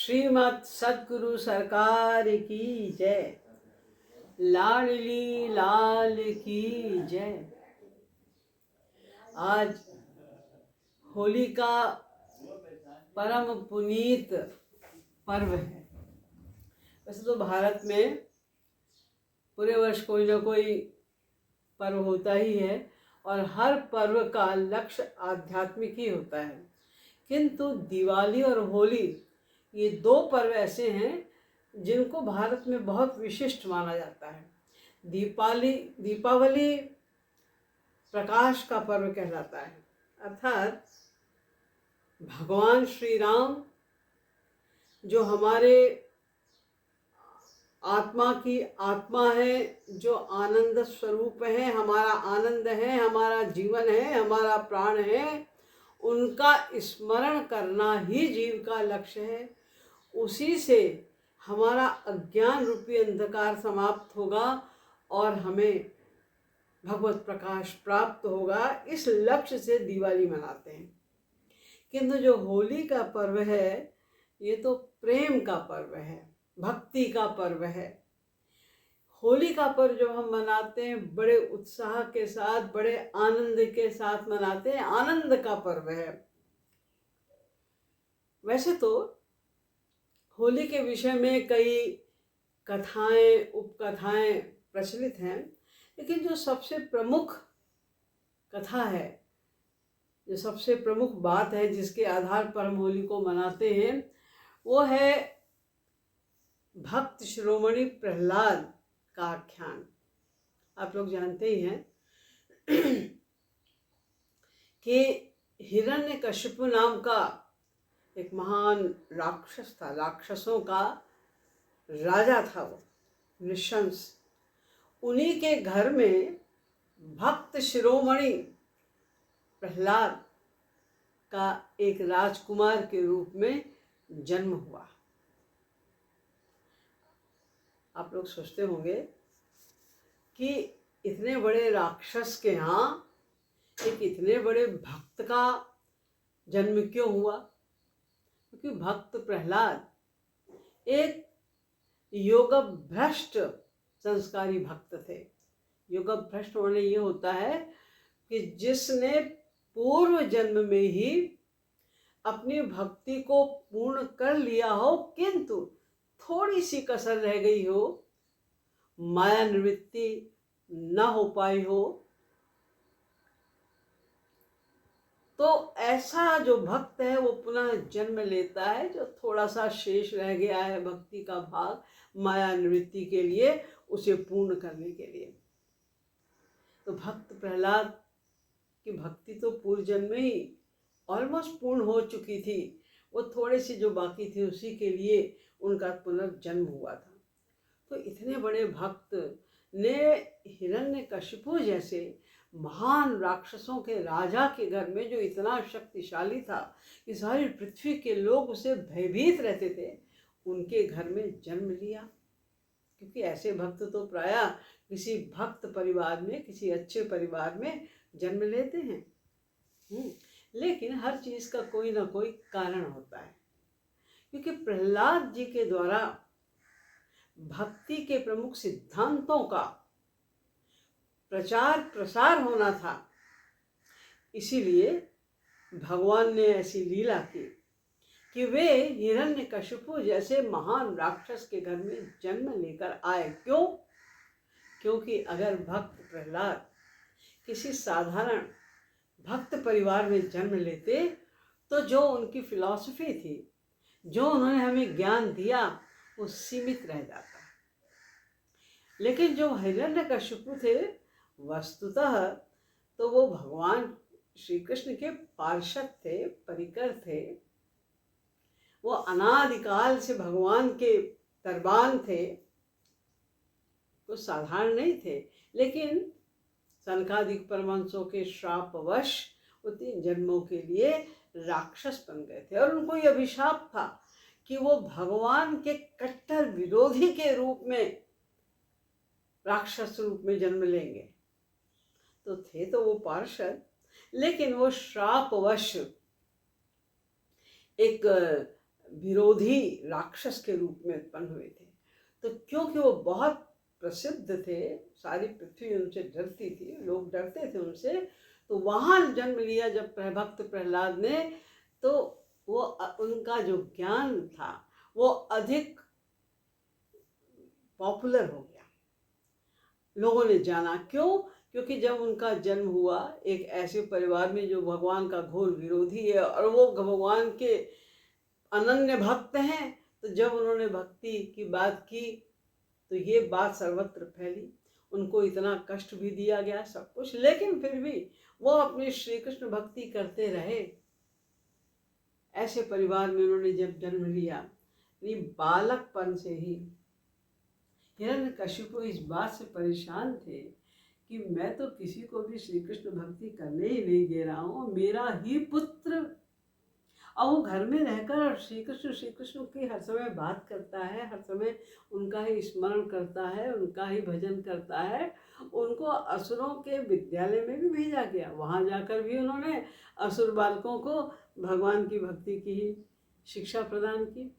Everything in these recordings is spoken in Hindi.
श्रीमद् सद्गुरु सरकार की जय। लाडली लाल की जय। आज होली का परम पुनीत पर्व है। वैसे तो भारत में पूरे वर्ष कोई ना कोई पर्व होता ही है और हर पर्व का लक्ष्य आध्यात्मिक ही होता है, किंतु दिवाली और होली ये दो पर्व ऐसे हैं जिनको भारत में बहुत विशिष्ट माना जाता है। दीपावली प्रकाश का पर्व कहलाता है, अर्थात भगवान श्री राम जो हमारे आत्मा की आत्मा है, जो आनंद स्वरूप है, हमारा आनंद है, हमारा जीवन है, हमारा प्राण है, उनका स्मरण करना ही जीव का लक्ष्य है। उसी से हमारा अज्ञान रूपी अंधकार समाप्त होगा और हमें भगवत प्रकाश प्राप्त होगा। इस लक्ष्य से दिवाली मनाते हैं। किंतु जो होली का पर्व है ये तो प्रेम का पर्व है, भक्ति का पर्व है। होली का पर्व जब हम मनाते हैं बड़े उत्साह के साथ, बड़े आनंद के साथ मनाते हैं। आनंद का पर्व है। वैसे तो होली के विषय में कई कथाएं उपकथाएं प्रचलित हैं, लेकिन जो सबसे प्रमुख कथा है, जो सबसे प्रमुख बात है जिसके आधार पर हम होली को मनाते हैं, वो है भक्त शिरोमणि प्रहलाद का आख्यान। आप लोग जानते ही हैं कि हिरण्यकशिपु नाम का एक महान राक्षस था, राक्षसों का राजा था वो, नृशंस। उन्हीं के घर में भक्त शिरोमणि प्रहलाद का एक राजकुमार के रूप में जन्म हुआ। आप लोग सोचते होंगे कि इतने बड़े राक्षस के यहाँ एक इतने बड़े भक्त का जन्म क्यों हुआ? क्योंकि भक्त प्रहलाद एक योग भ्रष्ट संस्कारी भक्त थे। योग भ्रष्ट होने ये होता है कि जिसने पूर्व जन्म में ही अपनी भक्ति को पूर्ण कर लिया हो, किंतु थोड़ी सी कसर रह गई हो, माया निवृत्ति न हो पाई हो, तो ऐसा जो भक्त है वो पुनः जन्म लेता है। जो थोड़ा सा शेष रह गया है भक्ति का भाग, माया निवृत्ति के लिए, उसे पूर्ण करने के लिए। तो भक्त प्रहलाद की भक्ति तो पूर्व जन्म में ही ऑलमोस्ट पूर्ण हो चुकी थी। वो थोड़ी सी जो बाकी थी उसी के लिए उनका पुनर्जन्म हुआ था। तो इतने बड़े भक्त ने हिरण्यकशिपु जैसे महान राक्षसों के राजा के घर में, जो इतना शक्तिशाली था कि सारी पृथ्वी के लोग उसे भयभीत रहते थे, उनके घर में जन्म लिया। क्योंकि ऐसे भक्त तो प्रायः किसी भक्त परिवार में, किसी अच्छे परिवार में जन्म लेते हैं। लेकिन हर चीज का कोई ना कोई कारण होता है। क्योंकि प्रहलाद जी के द्वारा भक्ति के प्रमुख सिद्धांतों का प्रचार प्रसार होना था, इसीलिए भगवान ने ऐसी लीला की कि वे हिरण्यकशिपु जैसे महान राक्षस के घर में जन्म लेकर आए। क्यों? क्योंकि अगर भक्त प्रहलाद किसी साधारण भक्त परिवार में जन्म लेते तो जो उनकी फिलॉसफी थी, जो उन्होंने हमें ज्ञान दिया, वो सीमित रह जाता। लेकिन जो हिरण्यकशिपु थे, वस्तुतः तो वो भगवान श्री कृष्ण के पार्षद थे, परिकर थे। वो अनादिकाल से भगवान के दरबान थे, कुछ साधारण नहीं थे। लेकिन सनकादिक परमहंसों के श्रापवश वो 3 जन्मों के लिए राक्षस बन गए थे और उनको ये अभिशाप था कि वो भगवान के कट्टर विरोधी के रूप में राक्षस रूप में जन्म लेंगे। तो थे तो वो पार्षद, लेकिन वो श्रापवश एक विरोधी राक्षस के रूप में उत्पन्न हुए थे। तो क्योंकि वो बहुत प्रसिद्ध थे, सारी पृथ्वी उनसे डरती थी, लोग डरते थे उनसे, तो वहाँ जन्म लिया जब भक्त प्रहलाद ने, तो वो उनका जो ज्ञान था वो अधिक पॉपुलर हो गया, लोगों ने जाना। क्यों? क्योंकि जब उनका जन्म हुआ एक ऐसे परिवार में जो भगवान का घोर विरोधी है और वो भगवान के अनन्य भक्त हैं, तो जब उन्होंने भक्ति की बात की तो ये बात सर्वत्र फैली, उनको इतना कष्ट भी दिया गया सब कुछ, लेकिन फिर भी वो अपनी श्री कृष्ण भक्ति करते रहे। ऐसे परिवार में उन्होंने जब जन्म लिया, बालकपन से ही हिरण्यकशिपु इस बात से परेशान थे कि मैं तो किसी को भी श्री कृष्ण भक्ति करने ही नहीं दे रहा हूँ, मेरा ही पुत्र, और वो घर में रहकर श्री कृष्ण की हर समय बात करता है, हर समय उनका ही स्मरण करता है, उनका ही भजन करता है। उनको असुरों के विद्यालय में भी भेजा गया, वहाँ जाकर भी उन्होंने असुर बालकों को भगवान की भक्ति की ही शिक्षा प्रदान की,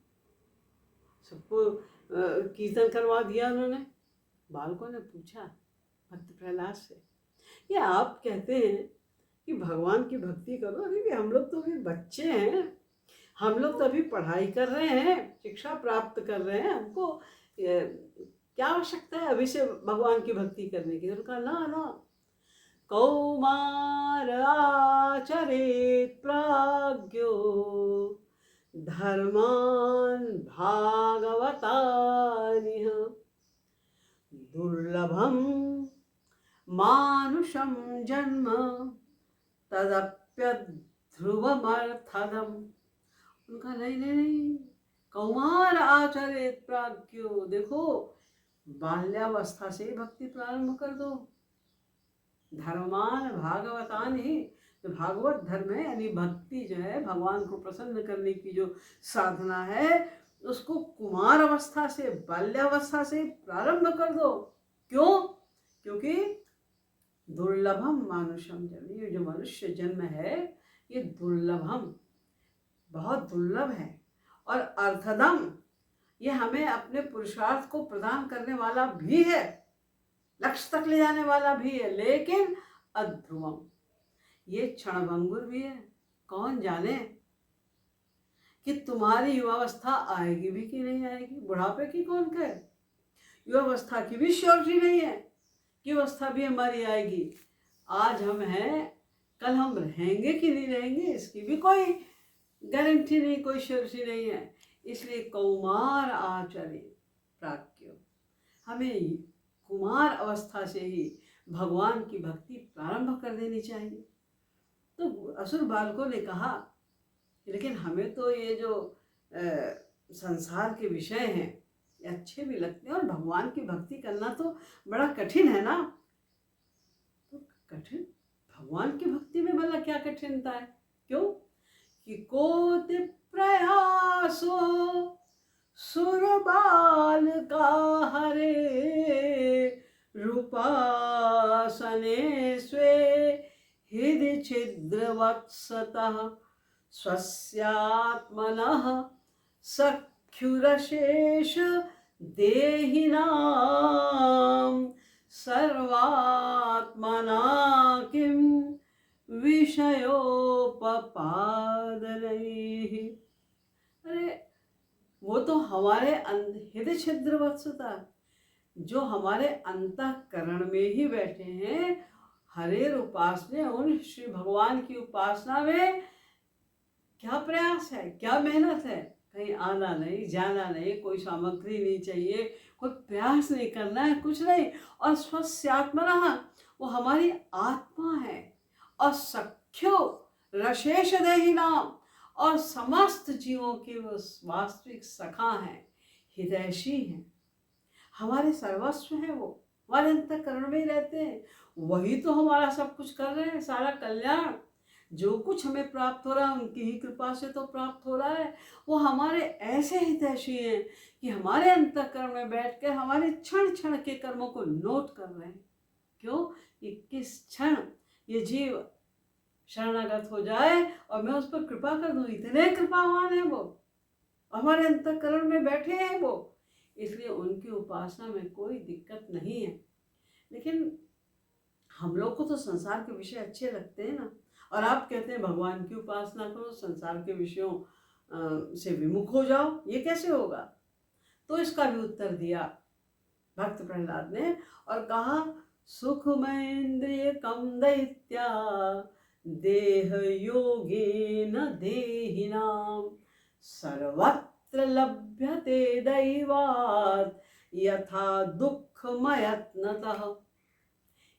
सबको कीर्तन करवा दिया उन्होंने। बालकों ने पूछा भक्त प्रहलाद से, ये आप कहते हैं कि भगवान की भक्ति करो, अरे हम लोग तो अभी बच्चे हैं, हम लोग तो अभी पढ़ाई कर रहे हैं, शिक्षा प्राप्त कर रहे हैं, हमको क्या आवश्यकता है अभी से भगवान की भक्ति करने की? उनका ना, कौमार आचरेत् प्राज्ञो धर्मान् भागवतानिह दुर्लभम मानुषम जन्म तदप्यध्रुवमर्थदम। उनका नहीं, कौमार आचरेत् प्राज्ञो, देखो बाल्यावस्था से ही भक्ति प्रारंभ कर दो। धर्मान भागवतान ही, जो भागवत धर्म है यानी भक्ति जो है, भगवान को प्रसन्न करने की जो साधना है, उसको कुमार अवस्था से, बाल्यावस्था से प्रारंभ कर दो। क्यों? क्योंकि दुर्लभम मानुषम जन्म, ये जो मनुष्य जन्म है ये दुर्लभम, बहुत दुर्लभ है, और अर्थदम, ये हमें अपने पुरुषार्थ को प्रदान करने वाला भी है, लक्ष्य तक ले जाने वाला भी है, लेकिन अध्रुवम, ये क्षणभंगुर भी है। कौन जाने कि तुम्हारी युवावस्था आएगी भी कि नहीं आएगी, बुढ़ापे की कौन कहे, युवावस्था की भी श्योरिटी नहीं है कि अवस्था भी हमारी आएगी। आज हम हैं, कल हम रहेंगे कि नहीं रहेंगे, इसकी भी कोई गारंटी नहीं, कोई श्योरिटी नहीं है। इसलिए कौमार आचरे प्राज्ञो, हमें कुमार अवस्था से ही भगवान की भक्ति प्रारंभ कर देनी चाहिए। तो असुर बालकों ने कहा, लेकिन हमें तो ये जो संसार के विषय हैं ये अच्छे भी लगते हैं, और भगवान की भक्ति करना तो बड़ा कठिन है ना। तो कठिन, भगवान की भक्ति में भला क्या कठिनता है? क्यों? कि कोटि प्रयासो सुरबाल का हरे रूपासने स्वे हृदि छिद्र वत्सतः स्वस्यात्मनः सख्युरशेष देहिनां सर्वात्मना किं विषयोपपादनैः। अरे वो तो हमारे हृदय छिद्र वत्सता, जो हमारे अंतःकरण में ही बैठे हैं, हरे उपासना, उन श्री भगवान की उपासना में क्या प्रयास है, क्या मेहनत है, कहीं आना नहीं, जाना नहीं, कोई सामग्री नहीं चाहिए, कोई प्रयास नहीं करना है, कुछ नहीं। और स्वस्यात्मनः, वो हमारी आत्मा है, और सख्यो रशेष देहिनाम, और समस्त जीवों के वो वास्तविक सखा हैं, हितैषी हैं, हमारे सर्वस्व हैं, वो हमारे अंतःकरण में ही रहते हैं, वही तो हमारा सब कुछ कर रहे हैं, सारा कल्याण जो कुछ हमें प्राप्त हो रहा है उनकी ही कृपा से तो प्राप्त हो रहा है। वो हमारे ऐसे हितैषी हैं कि हमारे अंतःकरण में बैठकर हमारे क्षण क्षण के कर्मों को नोट कर रहे हैं। क्यों? कि किस क्षण ये जीव शरणागत हो जाए और मैं उस पर कृपा कर दूं, इतने कृपावान है वो, हमारे अंतःकरण में बैठे हैं वो, इसलिए उनकी उपासना में कोई दिक्कत नहीं है। लेकिन हम लोग को तो संसार के विषय अच्छे लगते हैं ना, और आप कहते हैं भगवान की उपासना करो, संसार के विषयों से विमुख हो जाओ, ये कैसे होगा? तो इसका भी उत्तर दिया भक्त प्रहलाद ने और कहा, सुखमैन्द्रिय कम दैत्या देह योगेन देहिनाम सर्वत्र लभ्यते दैवात् यथा दुःखमयत्नतः।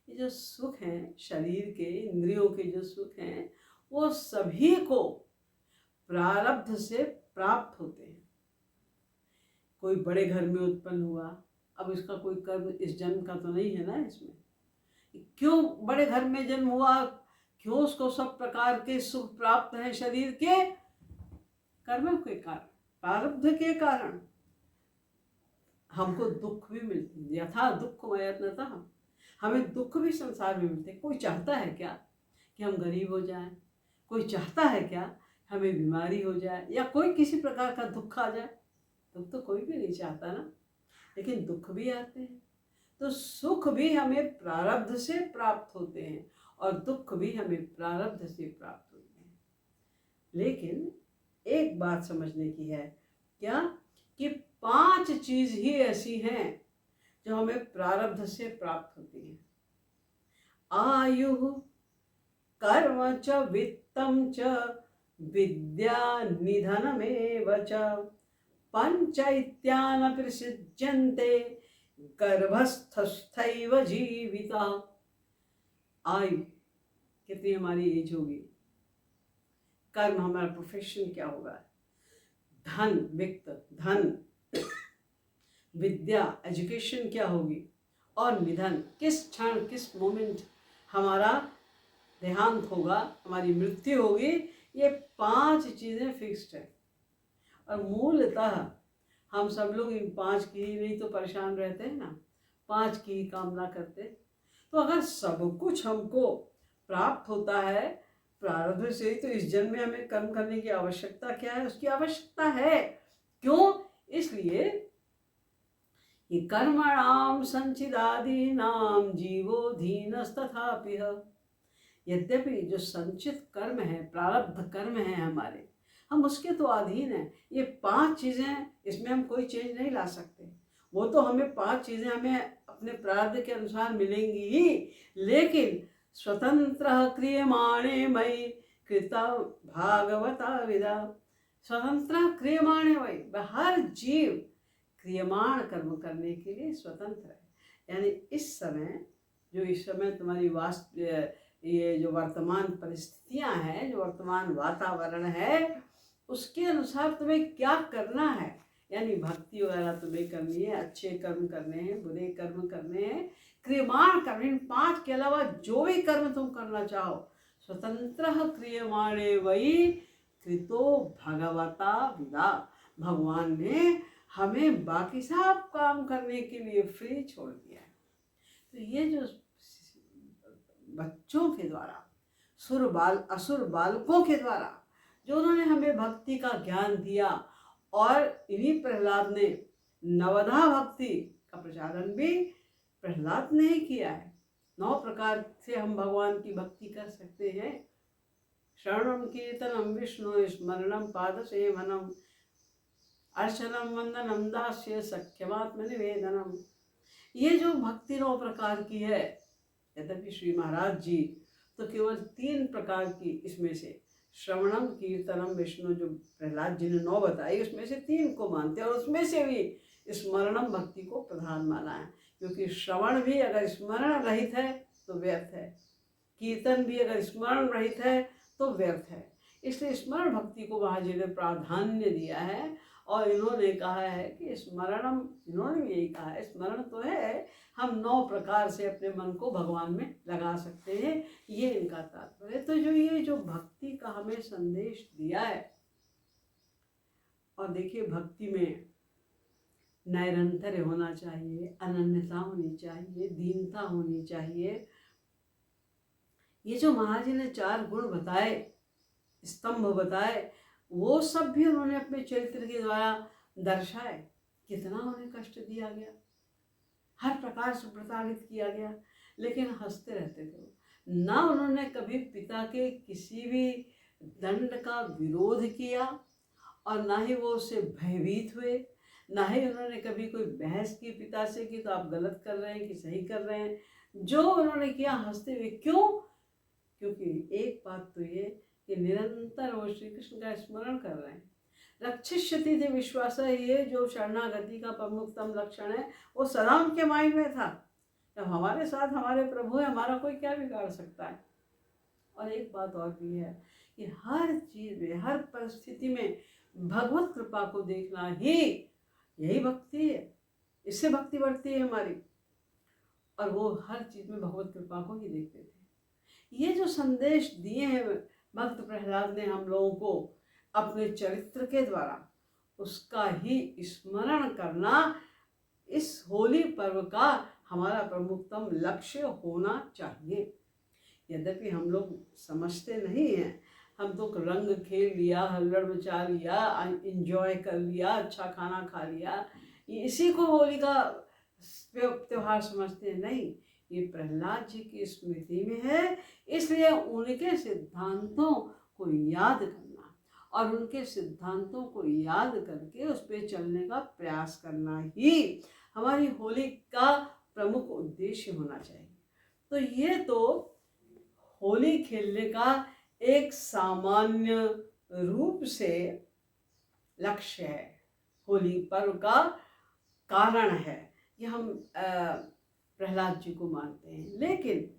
ये जो सुख हैं शरीर के, इंद्रियों के जो सुख हैं, वो सभी को प्रारब्ध से प्राप्त होते हैं। कोई बड़े घर में उत्पन्न हुआ, अब इसका कोई कर्म इस जन्म का तो नहीं है ना इसमें। क्यों बड़े घर में जन्म हुआ, क्यों उसको सब प्रकार के सुख प्राप्त हैं शरीर के? कर्मों के कारण, प्रारब्ध के कारण हमको दुख भी मिलते, यथा दुःखमयत्नतः, हमें दुख भी संसार में मिलते। कोई चाहता है क्या कि हम गरीब हो जाएं? कोई चाहता है क्या हमें बीमारी हो जाए या कोई किसी प्रकार का दुख आ जाए? दुख तो कोई भी नहीं चाहता ना, लेकिन दुख भी आते हैं। तो सुख भी हमें प्रारब्ध से प्राप्त होते हैं और दुख भी हमें प्रारब्ध से प्राप्त होते हैं। लेकिन एक बात समझने की है, क्या कि 5 चीज ही ऐसी हैं जो हमें प्रारब्ध से प्राप्त होती हैं। आयु, कर्म च, वित्तम च, विद्या, निधनमेव च, पंच इत्यानपि सृज्यन्ते गर्भस्थस्थैव जीविता। आयु, कितनी हमारी एज होगी, कर्म हमारा प्रोफेशन क्या होगा, धन, वित्त धन, विद्या एजुकेशन क्या होगी, और निधन किस क्षण किस मोमेंट हमारा देहांत होगा, हमारी मृत्यु होगी। ये 5 चीज़ें फिक्स्ड है और मूलतः हम सब लोग इन 5 की ही नहीं तो परेशान रहते हैं ना, 5 की ही कामना करते। तो अगर सब कुछ हमको प्राप्त होता है प्रारब्ध से, तो इस जन्म में हमें कर्म करने की आवश्यकता क्या है? उसकी आवश्यकता है। क्यों? इसलिए ये कर्मणाम संचिदादीनाम जीवो धीनस्तथापिह। यद्यपि जो संचित कर्म है, प्रारब्ध कर्म है हमारे, हम उसके तो अधीन हैं। ये 5 चीज़ें, इसमें हम कोई चेंज नहीं ला सकते। वो तो हमें 5 चीज़ें हमें अपने प्रारब्ध के अनुसार मिलेंगी ही, लेकिन स्वतंत्र क्रियमाणे मयि कृता भागवता विदा। स्वतंत्र क्रियमाणे मयि, हर जीव क्रियमाण कर्म करने के लिए स्वतंत्र है। यानी इस समय तुम्हारी ये जो वर्तमान परिस्थितियां हैं, जो वर्तमान वातावरण है, उसके अनुसार तुम्हें क्या करना है। यानी भक्ति वगैरह तुम्हें करनी है, अच्छे कर्म करने हैं, बुरे कर्म करने हैं, क्रियमाण कर्म, इन 5 के अलावा जो भी कर्म तुम करना चाहो, स्वतंत्र क्रियमाणे वही कृतो भगवता विदा। भगवान ने हमें बाकी सब काम करने के लिए फ्री छोड़ दिया है। तो ये जो बच्चों के द्वारा, असुर बालकों के द्वारा जो उन्होंने हमें भक्ति का ज्ञान दिया, और इन्हीं प्रहलाद ने नवधा भक्ति का प्रचारण भी प्रहलाद ने ही किया है। 9 प्रकार से हम भगवान की भक्ति कर सकते हैं। श्रवणम कीर्तनम विष्णु स्मरणम पादसेवनम अर्चनम वंदनम दास्य सख्यमात्म निवेदनम। ये जो भक्ति 9 प्रकार की है, यद्यपि श्री महाराज जी तो केवल 3 प्रकार की इसमें से, श्रवणम कीर्तनम विष्णु, जो प्रहलाद जी ने 9 बताई, उसमें से 3 को मानते हैं, और उसमें से भी स्मरणम भक्ति को प्रधान माना है। क्योंकि श्रवण भी अगर स्मरण रहित है तो व्यर्थ है, कीर्तन भी अगर स्मरण रहित है तो व्यर्थ है। इसलिए स्मरण भक्ति को महाराज जी ने प्राधान्य दिया है। और इन्होंने कहा है कि स्मरणम, इन्होंने भी यही कहा है, स्मरण तो है, हम 9 प्रकार से अपने मन को भगवान में लगा सकते हैं, ये इनका तात्पर्य। तो जो ये जो भक्ति का हमें संदेश दिया है, और देखिए भक्ति में नैरंतर्य होना चाहिए, अनन्यता होनी चाहिए, दीनता होनी चाहिए। ये जो महाराज जी ने 4 गुण बताए, स्तंभ बताए, वो सब भी उन्होंने अपने चरित्र के द्वारा दर्शाए। कितना उन्हें कष्ट दिया गया, हर प्रकार से प्रताड़ित किया गया, लेकिन हंसते रहते थे वो। ना उन्होंने कभी पिता के किसी भी दंड का विरोध किया और ना ही वो उससे भयभीत हुए, ना ही उन्होंने कभी कोई बहस की पिता से कि तो आप गलत कर रहे हैं कि सही कर रहे हैं। जो उन्होंने किया हंसते हुए। क्यों? क्योंकि एक बात तो ये कि निरंतर वो श्री कृष्ण का स्मरण कर रहे हैं। रक्षिष्यति थे विश्वास, ये जो शरणागति का प्रमुखतम लक्षण है वो सदा उनके माइंड में था। जब हमारे साथ हमारे प्रभु है, हमारा कोई क्या बिगाड़ सकता है। और एक बात और भी है कि हर चीज में, हर परिस्थिति में भगवत कृपा को देखना ही यही भक्ति है। इससे भक्ति बढ़ती है हमारी। और वो हर चीज में भगवत कृपा को ही देखते थे। ये जो संदेश दिए हैं भक्त प्रहलाद ने हम लोगों को अपने चरित्र के द्वारा, उसका ही स्मरण करना इस होली पर्व का हमारा प्रमुखतम लक्ष्य होना चाहिए। यद्यपि हम लोग समझते नहीं हैं, हम तो रंग खेल लिया, हल्लड़ मचा लिया, एंजॉय कर लिया, अच्छा खाना खा लिया, इसी को होली का त्योहार समझते हैं। नहीं, ये प्रहलाद जी की स्मृति में है, इसलिए उनके सिद्धांतों को याद करना और उनके सिद्धांतों को याद करके उस पर चलने का प्रयास करना ही हमारी होली का प्रमुख उद्देश्य होना चाहिए। तो ये तो होली खेलने का एक सामान्य रूप से लक्ष्य है, होली पर्व का कारण है, ये हम प्रहलाद जी को मानते हैं। लेकिन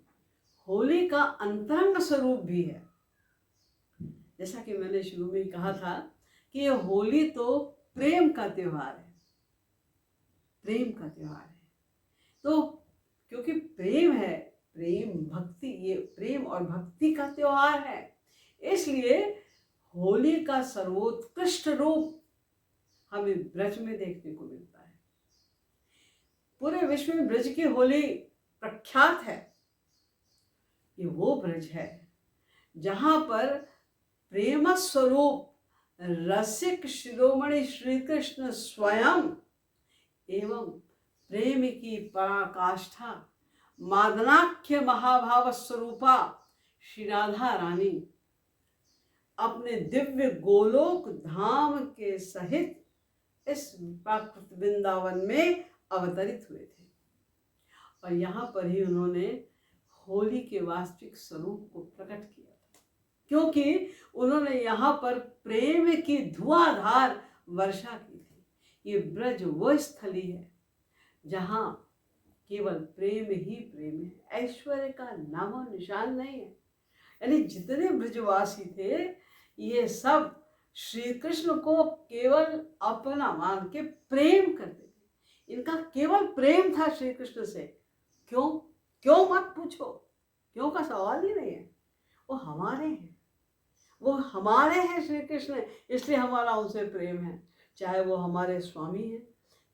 होली का अंतरंग स्वरूप भी है। जैसा कि मैंने शुरू में कहा था कि ये होली तो प्रेम का त्योहार है, प्रेम का त्योहार है। तो क्योंकि प्रेम है, प्रेम भक्ति, ये प्रेम और भक्ति का त्योहार है, इसलिए होली का सर्वोत्कृष्ट रूप हमें ब्रज में देखने को मिलता है। पूरे विश्व में ब्रज की होली प्रख्यात है। ये वो ब्रज है जहां पर प्रेम स्वरूप रसिक शिरोमणि श्री कृष्ण स्वयं एवं प्रेम की पराकाष्ठा मादनाख्य महाभाव स्वरूपा श्री राधा रानी अपने दिव्य गोलोक धाम के सहित इस प्राकृत वृंदावन में अवतरित हुए थे। और यहाँ पर ही उन्होंने होली के वास्तविक स्वरूप को प्रकट किया था, क्योंकि उन्होंने यहाँ पर प्रेम की धुआंधार वर्षा की थी। ये ब्रज वो स्थली है जहाँ केवल प्रेम ही प्रेम है, ऐश्वर्य का नामो निशान नहीं है। यानी जितने ब्रजवासी थे ये सब श्री कृष्ण को केवल अपना मान के प्रेम करते थे। इनका केवल प्रेम था श्री कृष्ण से। क्यों? क्यों मत पूछो, क्यों का सवाल ही नहीं है। वो हमारे हैं, वो हमारे हैं श्री कृष्ण, इसलिए हमारा उनसे प्रेम है। चाहे वो हमारे स्वामी हैं,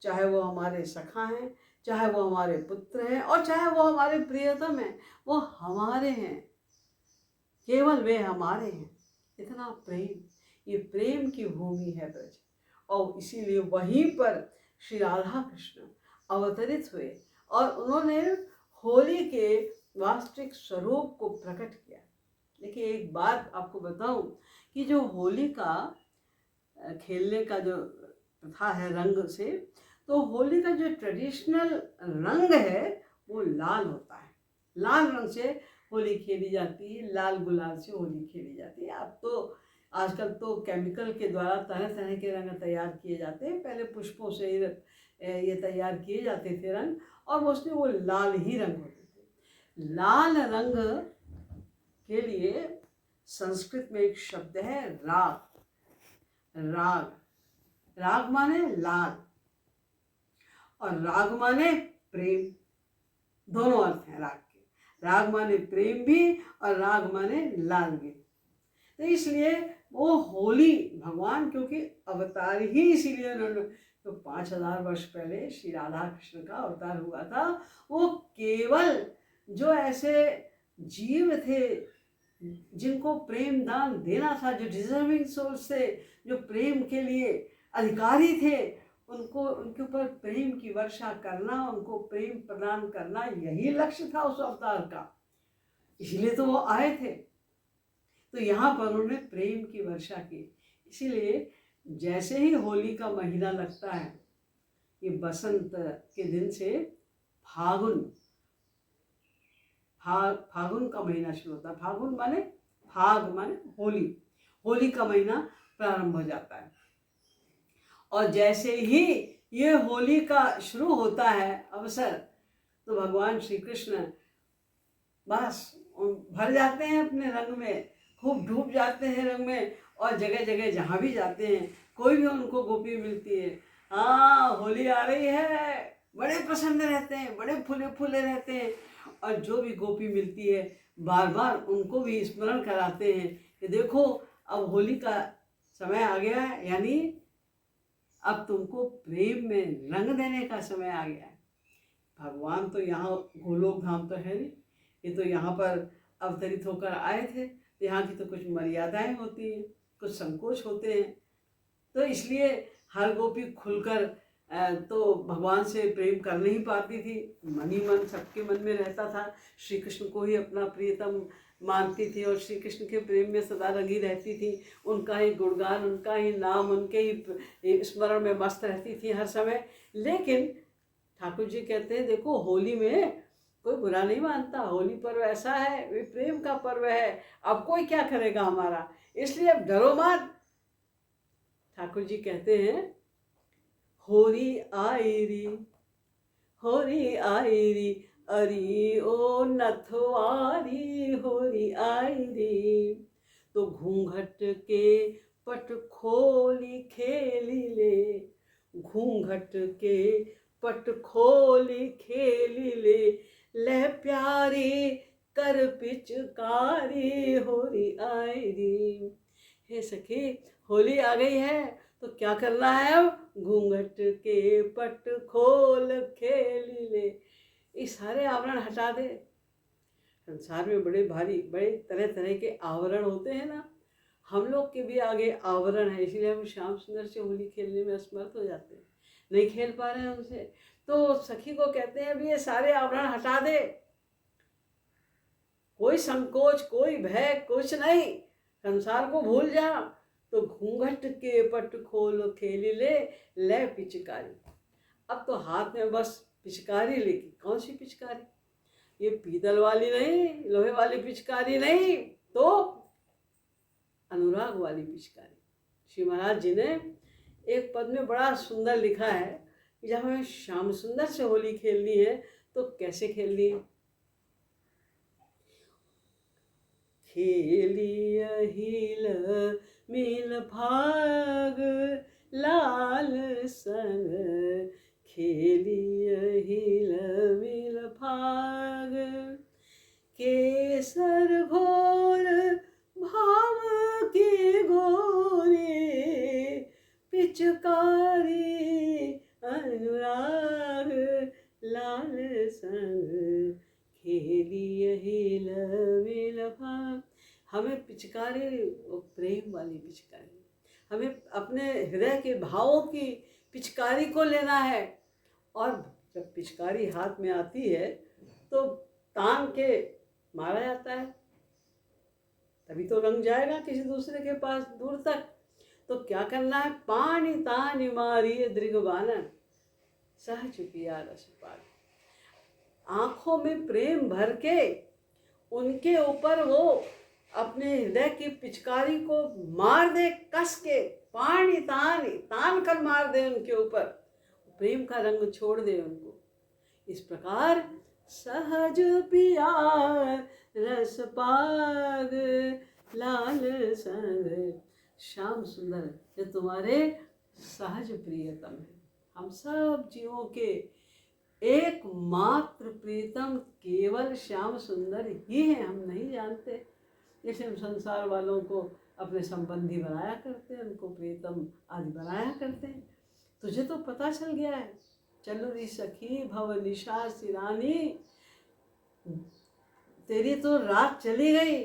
चाहे वो हमारे सखा हैं, चाहे वो हमारे पुत्र हैं और चाहे वो हमारे प्रियतम हैं, वो हमारे हैं, केवल वे हमारे हैं। इतना प्रेम, ये प्रेम की भूमि है ब्रज। और इसीलिए वहीं पर श्री राधा कृष्ण अवतरित हुए और उन्होंने होली के वास्तविक स्वरूप को प्रकट किया। देखिए, एक बात आपको बताऊं कि जो होली का खेलने का जो प्रथा है रंग से, तो होली का जो ट्रेडिशनल रंग है वो लाल होता है। लाल रंग से होली खेली जाती है, लाल गुलाल से होली खेली जाती है। अब तो आजकल तो केमिकल के द्वारा तरह तरह के रंग तैयार किए जाते हैं। पहले पुष्पों से ये तैयार किए जाते थे रंग, और उसमें वो लाल ही रंग होते थे। लाल रंग के लिए संस्कृत में एक शब्द है राग। राग, राग माने लाल और राग माने प्रेम, दोनों अर्थ हैं राग के। राग माने प्रेम भी और राग माने लाल भी। तो इसलिए वो होली भगवान, क्योंकि अवतार ही इसीलिए उन्होंने, तो 5000 वर्ष पहले श्री राधा कृष्ण का अवतार हुआ था। वो केवल जो ऐसे जीव थे जिनको प्रेम दान देना था, जो डिजर्विंग सोल्स थे, जो प्रेम के लिए अधिकारी थे, उनको उनके ऊपर प्रेम की वर्षा करना, उनको प्रेम प्रदान करना, यही लक्ष्य था उस अवतार का। इसलिए तो वो आए थे। तो यहाँ पर उन्होंने प्रेम की वर्षा की। इसीलिए जैसे ही होली का महीना लगता है, ये बसंत के दिन से फागुन फागुन का महीना शुरू होता है। फागुन माने फाग माने होली, होली का महीना प्रारंभ हो जाता है। और जैसे ही ये होली का शुरू होता है अवसर, तो भगवान श्री कृष्ण बस भर जाते हैं अपने रंग में, खूब डूब जाते हैं रंग में। और जगह जगह जहाँ भी जाते हैं, कोई भी उनको गोपी मिलती है, हाँ होली आ रही है, बड़े प्रसन्न रहते हैं, बड़े फूले फूले रहते हैं। और जो भी गोपी मिलती है, बार बार उनको भी स्मरण कराते हैं कि देखो अब होली का समय आ गया है, यानी अब तुमको प्रेम में रंग देने का समय आ गया है। भगवान तो यहाँ गोलोक धाम तो है नहीं, ये तो यहाँ पर अवतरित होकर आए थे। तो यहाँ की तो कुछ मर्यादाएं होती हैं, कुछ संकोच होते हैं। तो इसलिए हर गोपी खुलकर तो भगवान से प्रेम कर नहीं पाती थी। मन ही मन सबके मन में रहता था, श्री कृष्ण को ही अपना प्रियतम मानती थी और श्री कृष्ण के प्रेम में सदा लगी रहती थी। उनका ही गुणगान, उनका ही नाम, उनके ही स्मरण में मस्त रहती थी हर समय। लेकिन ठाकुर जी कहते हैं देखो होली में कोई बुरा नहीं मानता, होली पर्व ऐसा है, वे प्रेम का पर्व है, अब कोई क्या करेगा हमारा, इसलिए अब डरो मत। ठाकुर जी कहते हैं होरी आई री, होरी आई री, अरी ओ नथवारी, होरी आई री। तो घूंघट के पट खोली खेली ले, घूंघट के पट खोली खेली ले प्यारी कर पिचकारी, होली आई री। हे सखी होली आ गई है, तो क्या करना है अब, घूंघट के पट खोल खेली ले। ये सारे आवरण हटा दे। संसार में बड़े भारी बड़े तरह तरह के आवरण होते हैं ना, हम लोग के भी आगे आवरण है, इसलिए हम श्याम सुंदर से होली खेलने में असमर्थ हो जाते हैं, नहीं खेल पा रहे हैं हमसे। तो सखी को कहते हैं अभी ये सारे आवरण हटा दे, कोई संकोच, कोई भय, कुछ नहीं, संसार को भूल जा। तो घूंघट के पट खोल खेली ले पिचकारी। अब तो हाथ में बस पिचकारी लेके, कौन सी पिचकारी, ये पीतल वाली नहीं, लोहे वाली पिचकारी नहीं, तो अनुराग वाली पिचकारी। श्री महाराज जी ने एक पद में बड़ा सुंदर लिखा है कि जब हमें श्याम सुंदर से होली खेलनी है तो कैसे खेलनी है। खेली अहिल मिल भाग लाल संग, खेली अहिल मिल भाग, केसर घोर भाव की गोरी, पिचकारी अनुराग लाल संग, खेली अहिल मिल भाग। हमें पिचकारी प्रेम वाली पिचकारी, हमें अपने हृदय के भावों की पिचकारी को लेना है। और जब पिचकारी हाथ में आती है तो तान के मारा जाता है, तभी तो रंग जाएगा किसी दूसरे के पास दूर तक। तो क्या करना है, पानी तानी मारी दृगबान, सहज पिया रस पान। आंखों में प्रेम भर के उनके ऊपर वो अपने हृदय की पिचकारी को मार दे, कस के पानी तान कर मार दे उनके ऊपर, प्रेम का रंग छोड़ दे उनको। इस प्रकार सहज पिया रस पाग लाल संग, श्याम सुंदर ये तुम्हारे सहज प्रियतम है। हम सब जीवों के एकमात्र प्रीतम केवल श्याम सुंदर ही है, हम नहीं जानते। जैसे हम संसार वालों को अपने संबंधी बनाया करते हैं, उनको प्रीतम आदि बनाया करते हैं। तुझे तो पता चल गया है, चलो री सखी भव निशा सिरानी, तेरी तो रात चली गई,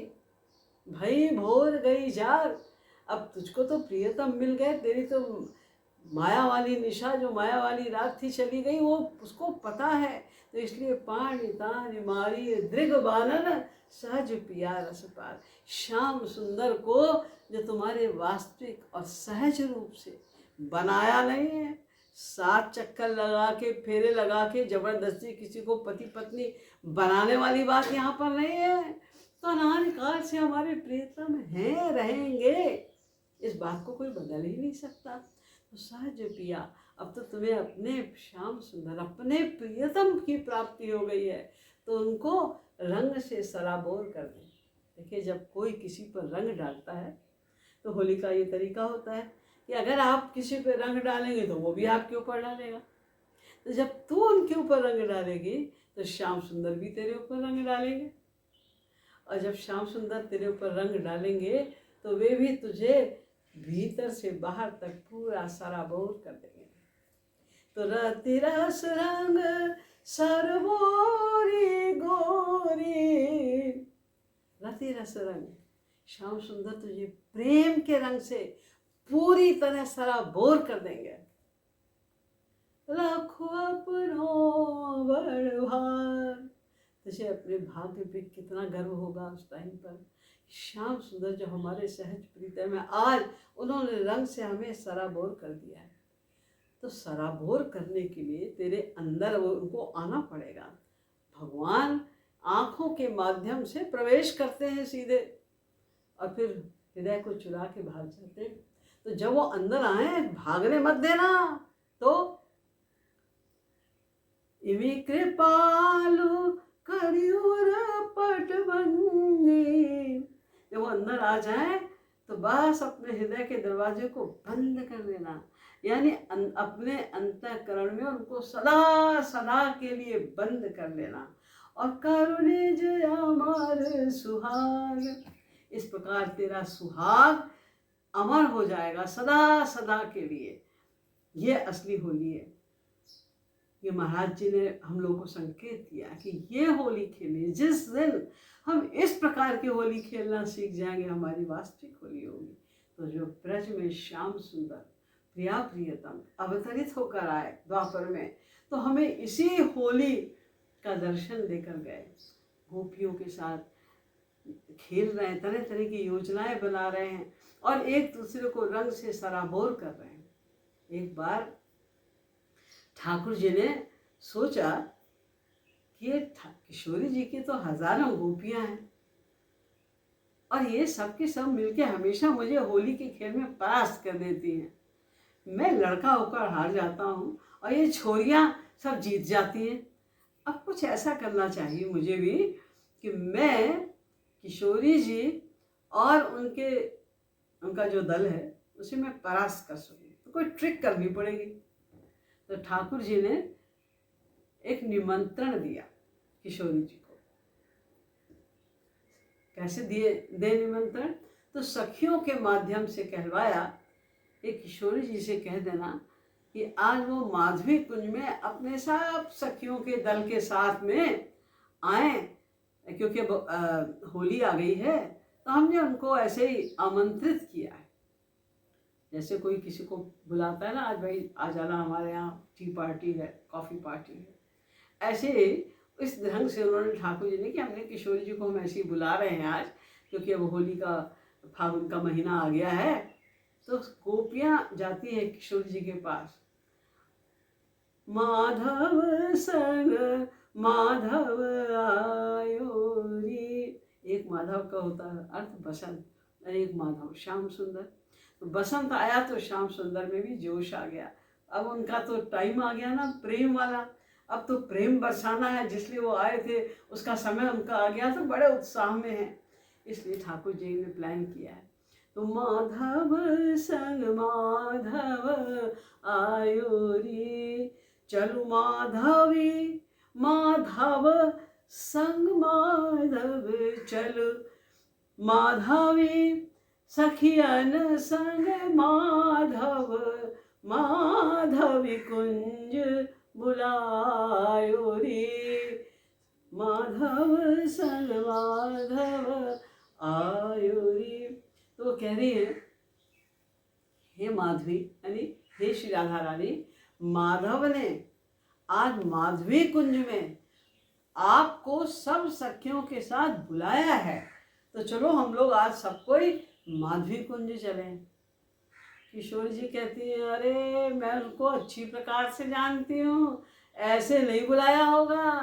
भई भोर गई जाग। अब तुझको तो प्रियतम मिल गए, तेरी तो माया वाली निशा, जो माया वाली रात थी, चली गई, वो उसको पता है। तो इसलिए पानी तान मारी दृग बानन सहज पिया रस पार। श्याम सुंदर को जो तुम्हारे वास्तविक और सहज रूप से बनाया नहीं है, 7 चक्कर लगा के, फेरे लगा के जबरदस्ती किसी को पति पत्नी बनाने वाली बात यहाँ पर नहीं है। तो अनादि काल से हमारे प्रियतम हैं, रहेंगे, इस बात को कोई बदल ही नहीं सकता। तो सहज पिया, अब तो तुम्हें अपने श्याम सुंदर, अपने प्रियतम की प्राप्ति हो गई है, तो उनको रंग से सराबोर कर दें। देखिए, जब कोई किसी पर रंग डालता है तो होली का ये तरीका होता है कि अगर आप किसी पर रंग डालेंगे तो वो भी आपके ऊपर डालेगा। तो जब तू उनके ऊपर रंग डालेगी तो श्याम सुंदर भी तेरे ऊपर रंग डालेंगे, और जब श्याम सुंदर तेरे ऊपर रंग डालेंगे तो वे भी तुझे भीतर से बाहर तक पूरा सराबोर कर देंगे। तो रति रस रंग सरबोरी गोरी, रति रस रंग, श्याम सुंदर तुझे प्रेम के रंग से पूरी तरह सराबोर कर देंगे। लाखों अपनों बड़ भार, तुझे अपने भाग्य पे कितना गर्व होगा उस टाइम पर। श्याम सुंदर जो हमारे सहज प्रीतम है, आज उन्होंने रंग से हमें सराबोर कर दिया है। तो सराबोर करने के लिए तेरे अंदर वो उनको आना पड़ेगा। भगवान आँखों के माध्यम से प्रवेश करते हैं सीधे, और फिर हृदय को चुरा के भाग जाते हैं। तो जब वो अंदर आए, भागने मत देना। तो इवी कृपालु करियुर पटबंदी, जब वो अंदर आ जाए तो बस अपने हृदय के दरवाजे को बंद कर देना, यानी अपने अंतःकरण में उनको सदा सदा के लिए बंद कर लेना। और करुणे जय अमर सुहाग, इस प्रकार तेरा सुहाग अमर हो जाएगा सदा सदा के लिए। ये असली होली है। ये महाराज जी ने हम लोगों को संकेत दिया कि ये होली खेलें, जिस दिन हम इस प्रकार की होली खेलना सीख जाएंगे, हमारी वास्तविक होली होगी। तो जो ब्रज में श्याम सुंदर प्रिया प्रियतम अवतरित होकर आए द्वापर में, तो हमें इसी होली का दर्शन देकर गए। गोपियों के साथ खेल रहे हैं, तरह तरह की योजनाएं बना रहे हैं, और एक दूसरे को रंग से सराबोर कर रहे हैं। एक बार ठाकुर जी ने सोचा कि ये किशोरी जी की तो हजारों गोपियां हैं, और ये सब के सब मिलके हमेशा मुझे होली के खेल में परास्त कर देती हैं। मैं लड़का होकर हार जाता हूँ और ये छोरियां सब जीत जाती हैं। अब कुछ ऐसा करना चाहिए मुझे भी कि मैं किशोरी जी और उनका जो दल है उसे मैं परास्त कर सकूँ। तो कोई ट्रिक करनी पड़ेगी। तो ठाकुर जी ने एक निमंत्रण दिया किशोरी जी को। कैसे दे निमंत्रण? तो सखियों के माध्यम से कहलवाया कि किशोरी जी से कह देना कि आज वो माधवी कुंज में अपने सब सखियों के दल के साथ में आए, क्योंकि होली आ गई है। तो हमने उनको ऐसे ही आमंत्रित किया है, जैसे कोई किसी को बुलाता है ना, आज भाई आ जाना हमारे यहाँ टी पार्टी है, कॉफ़ी पार्टी है। ऐसे इस ढंग से उन्होंने ठाकुर जी ने कि हमने किशोरी जी को हम ऐसे ही बुला रहे हैं आज, क्योंकि अब होली का फागुन का महीना आ गया है। तो गोपियाँ जाती हैं किशोरी जी के पास। माधव संग माधव आयो रे, एक माधव का होता है अर्थ बसंत, और एक माधव श्याम सुंदर। तो बसंत आया तो श्याम सुंदर में भी जोश आ गया। अब उनका तो टाइम आ गया ना प्रेम वाला, अब तो प्रेम बरसाना है, जिसलिए वो आए थे उसका समय उनका आ गया, तो बड़े उत्साह में है। इसलिए ठाकुर जी ने प्लान किया है। तो माधव संग माधव आयो रे, चलू माधवी माधव संग माधव, चलू माधवी सखियन संग माधव, माधवी कुंज बुलायो रे, माधव संग माधव आयुरी। तो वो कह रही है, हे माधवी, यानी हे श्री राधा रानी, माधव ने आज माधवी कुंज में आपको सब सखियों के साथ बुलाया है, तो चलो हम लोग आज सब कोई माधवी कुंज चलें। किशोर जी कहती हैं, अरे मैं उनको अच्छी प्रकार से जानती हूँ, ऐसे नहीं बुलाया होगा।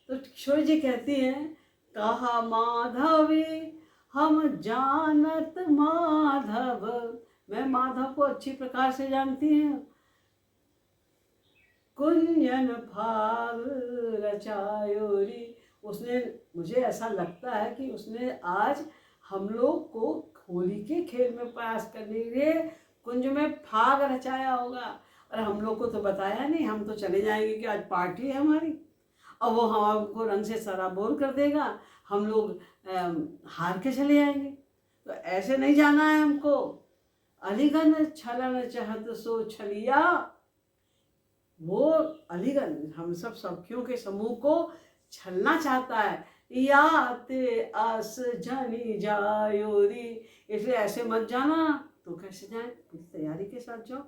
तो किशोर जी कहती हैं, कहा माधवी हम जानत माधव, मैं माधव को अच्छी प्रकार से जानती हूँ। कुंजन फाग रचायोरी, उसने, मुझे ऐसा लगता है कि उसने आज हम लोग को होली के खेल में प्रयास करने के लिए कुंज में फाग रचाया होगा। और हम लोग को तो बताया नहीं, हम तो चले जाएंगे कि आज पार्टी है हमारी, और वो हमको रंग से सराबोर कर देगा, हम लोग हार के चले जाएंगे। तो ऐसे नहीं जाना है हमको। अलीगन छलन चाहत सो छलिया, वो अलीगन हम सब सखियों के समूह को छलना चाहता है। याते अस जनी जायोरी, इसलिए ऐसे मत जाना। तो कैसे जाए, पूरी तैयारी के साथ जाओ,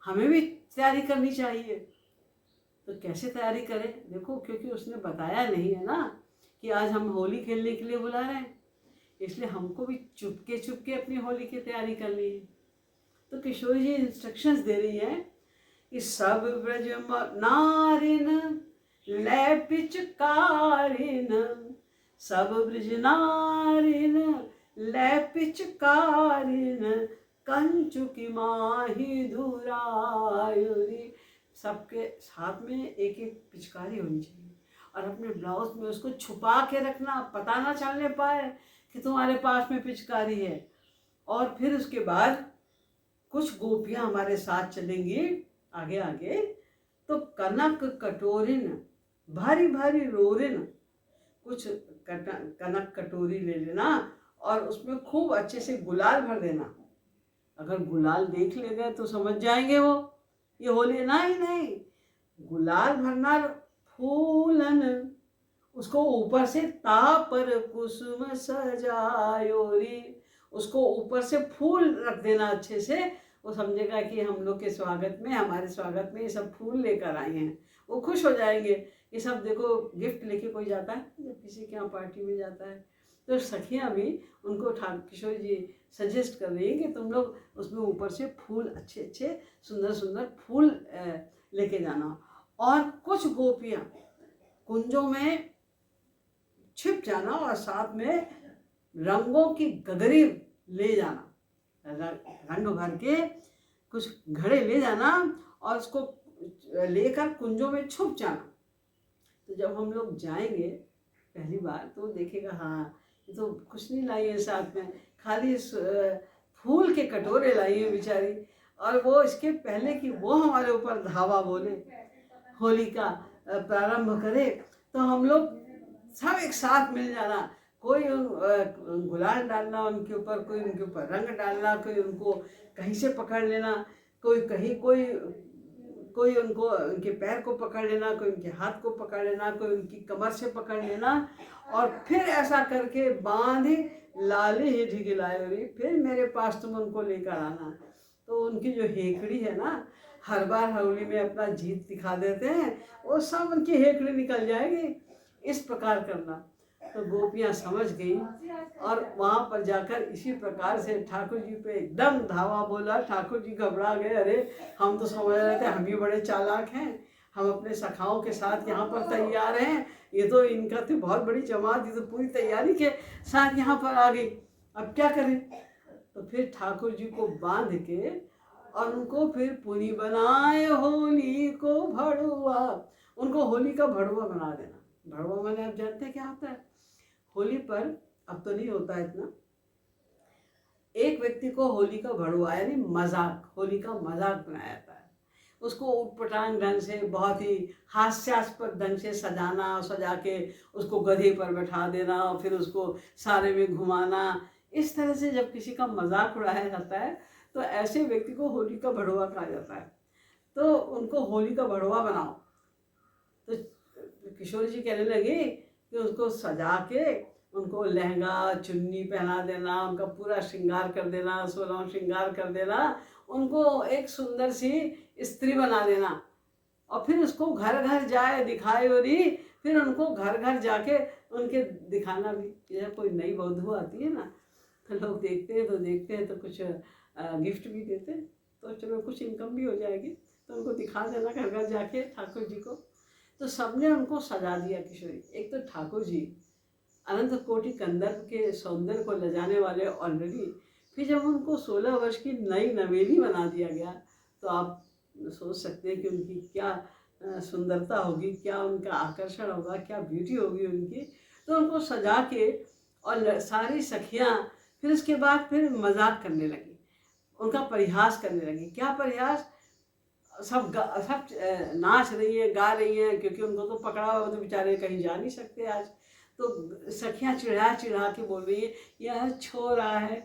हमें भी तैयारी करनी चाहिए। तो कैसे तैयारी करें, देखो, क्योंकि उसने बताया नहीं है ना कि आज हम होली खेलने के लिए बुला रहे हैं, इसलिए हमको भी चुपके चुपके अपनी होली की तैयारी करनी है। तो किशोर जी इंस्ट्रक्शंस दे रही है कि सब ब्रज नारिन लै पिचकारिन, सब ब्रज नारिन लै पिचकारिन, कंचुकी माही धुरायुरी। सबके साथ में एक एक पिचकारी होनी चाहिए, और अपने ब्लाउज में उसको छुपा के रखना, पता ना चलने पाए कि तुम्हारे पास में पिचकारी है। और फिर उसके बाद कुछ गोपियां हमारे साथ चलेंगी आगे आगे, तो कनक कटोरिन भारी भारी रोरिन, कुछ कनक कटोरी ले लेना और उसमें खूब अच्छे से गुलाल भर देना। अगर गुलाल देख ले गए तो समझ जाएंगे वो ये होली, नहीं, गुलाल भरना फूलन, उसको ऊपर से ता पर कुसुम सजायोरी, उसको ऊपर से फूल रख देना अच्छे से, वो समझेगा कि हम लोग के स्वागत में, हमारे स्वागत में ये सब फूल लेकर आए हैं। वो खुश हो जाएंगे। ये सब देखो, गिफ्ट लेके कोई जाता है जब किसी के यहाँ पार्टी में जाता है, तो सखियाँ भी उनको किशोर जी सजेस्ट कर रही है कि तुम लोग उसमें ऊपर से फूल, अच्छे अच्छे सुंदर सुंदर फूल लेके जाना। और कुछ गोपियाँ कुंजों में छिप जाना और साथ में रंगों की गगरी ले जाना, रंग भर के कुछ घड़े ले जाना और उसको लेकर कुंजों में छुप जाना। तो जब हम लोग जाएंगे पहली बार तो देखेगा, हाँ ये तो कुछ नहीं लाई है साथ में, खाली फूल के कटोरे लाई है बेचारी। और वो इसके पहले कि वो हमारे ऊपर धावा बोले, होली का प्रारंभ करे, तो हम लोग सब एक साथ मिल जाना, कोई गुलाल डालना उनके ऊपर, कोई उनके ऊपर रंग डालना, कोई उनको कहीं से पकड़ लेना, कोई कहीं, कोई उनको उनके पैर को पकड़ लेना, कोई उनके हाथ को पकड़ लेना, कोई उनकी कमर से पकड़ लेना, और फिर ऐसा करके बांधे लाले ही ढिगलायोरी, फिर मेरे पास तुम उनको लेकर आना। तो उनकी जो हेकड़ी है ना, हर बार होली में अपना जीत दिखा देते हैं, वो सब उनकी हेकड़ी निकल जाएगी। इस प्रकार करना। तो गोपियाँ समझ गई और वहाँ पर जाकर इसी प्रकार से ठाकुर जी पे एकदम धावा बोला। ठाकुर जी घबरा गए, अरे हम तो समझ रहे थे हम ही बड़े चालाक हैं, हम अपने सखाओं के साथ यहाँ पर तैयार हैं, ये तो इनका तो बहुत बड़ी जमात, ये तो पूरी तैयारी के साथ यहाँ पर आ गई, अब क्या करें। तो फिर ठाकुर जी को बांध के और उनको फिर पुनी बनाए होली को भड़ुआ, उनको होली का भड़ुआ बना देना। भड़ुआ मैंने, आप जानते हैं क्या होता है होली पर, अब तो नहीं होता है इतना, एक व्यक्ति को होली का भड़ुआ यानी मजाक, होली का मजाक बनाया जाता है, उसको उटपटांग ढंग से, बहुत ही हास्यास्पद ढंग से सजाना, सजा के उसको गधे पर बैठा देना और फिर उसको सारे में घुमाना। इस तरह से जब किसी का मजाक उड़ाया जाता है तो ऐसे व्यक्ति को होली का भड़ुआ कहा जाता है। तो उनको होली का भड़ुआ बनाओ। तो किशोर जी कहने लगे कि उसको सजा के उनको लहंगा चुन्नी पहना देना, उनका पूरा श्रृंगार कर देना, 16 श्रृंगार कर देना, उनको एक सुंदर सी स्त्री बना देना, और फिर उसको घर घर जाए दिखाए, और ही फिर उनको घर घर जाके उनके दिखाना भी। जैसे कोई नई वधू आती है ना, तो लोग देखते हैं तो कुछ गिफ्ट भी देते हैं, तो चलो कुछ इनकम भी हो जाएगी, तो उनको दिखा देना घर घर जाके ठाकुर जी को। तो सबने उनको सजा दिया किशोरी। एक तो ठाकुर जी अनंत कोटि कंदर्प के सौंदर्य को लजाने वाले ऑलरेडी, फिर जब उनको 16 वर्ष की नई नवेली बना दिया गया, तो आप सोच सकते हैं कि उनकी क्या सुंदरता होगी, क्या उनका आकर्षण होगा, क्या ब्यूटी होगी उनकी। तो उनको सजा के, और सारी सखियाँ फिर उसके बाद फिर मजाक करने लगी, उनका परिहास करने लगी। क्या परिहास? सब नाच रही है, गा रही हैं, क्योंकि उनको तो पकड़ा हुआ, तो बेचारे कहीं जा नहीं सकते आज। तो सखियाँ चिढ़ा चिढ़ा के बोल रही है, यह छोरा है,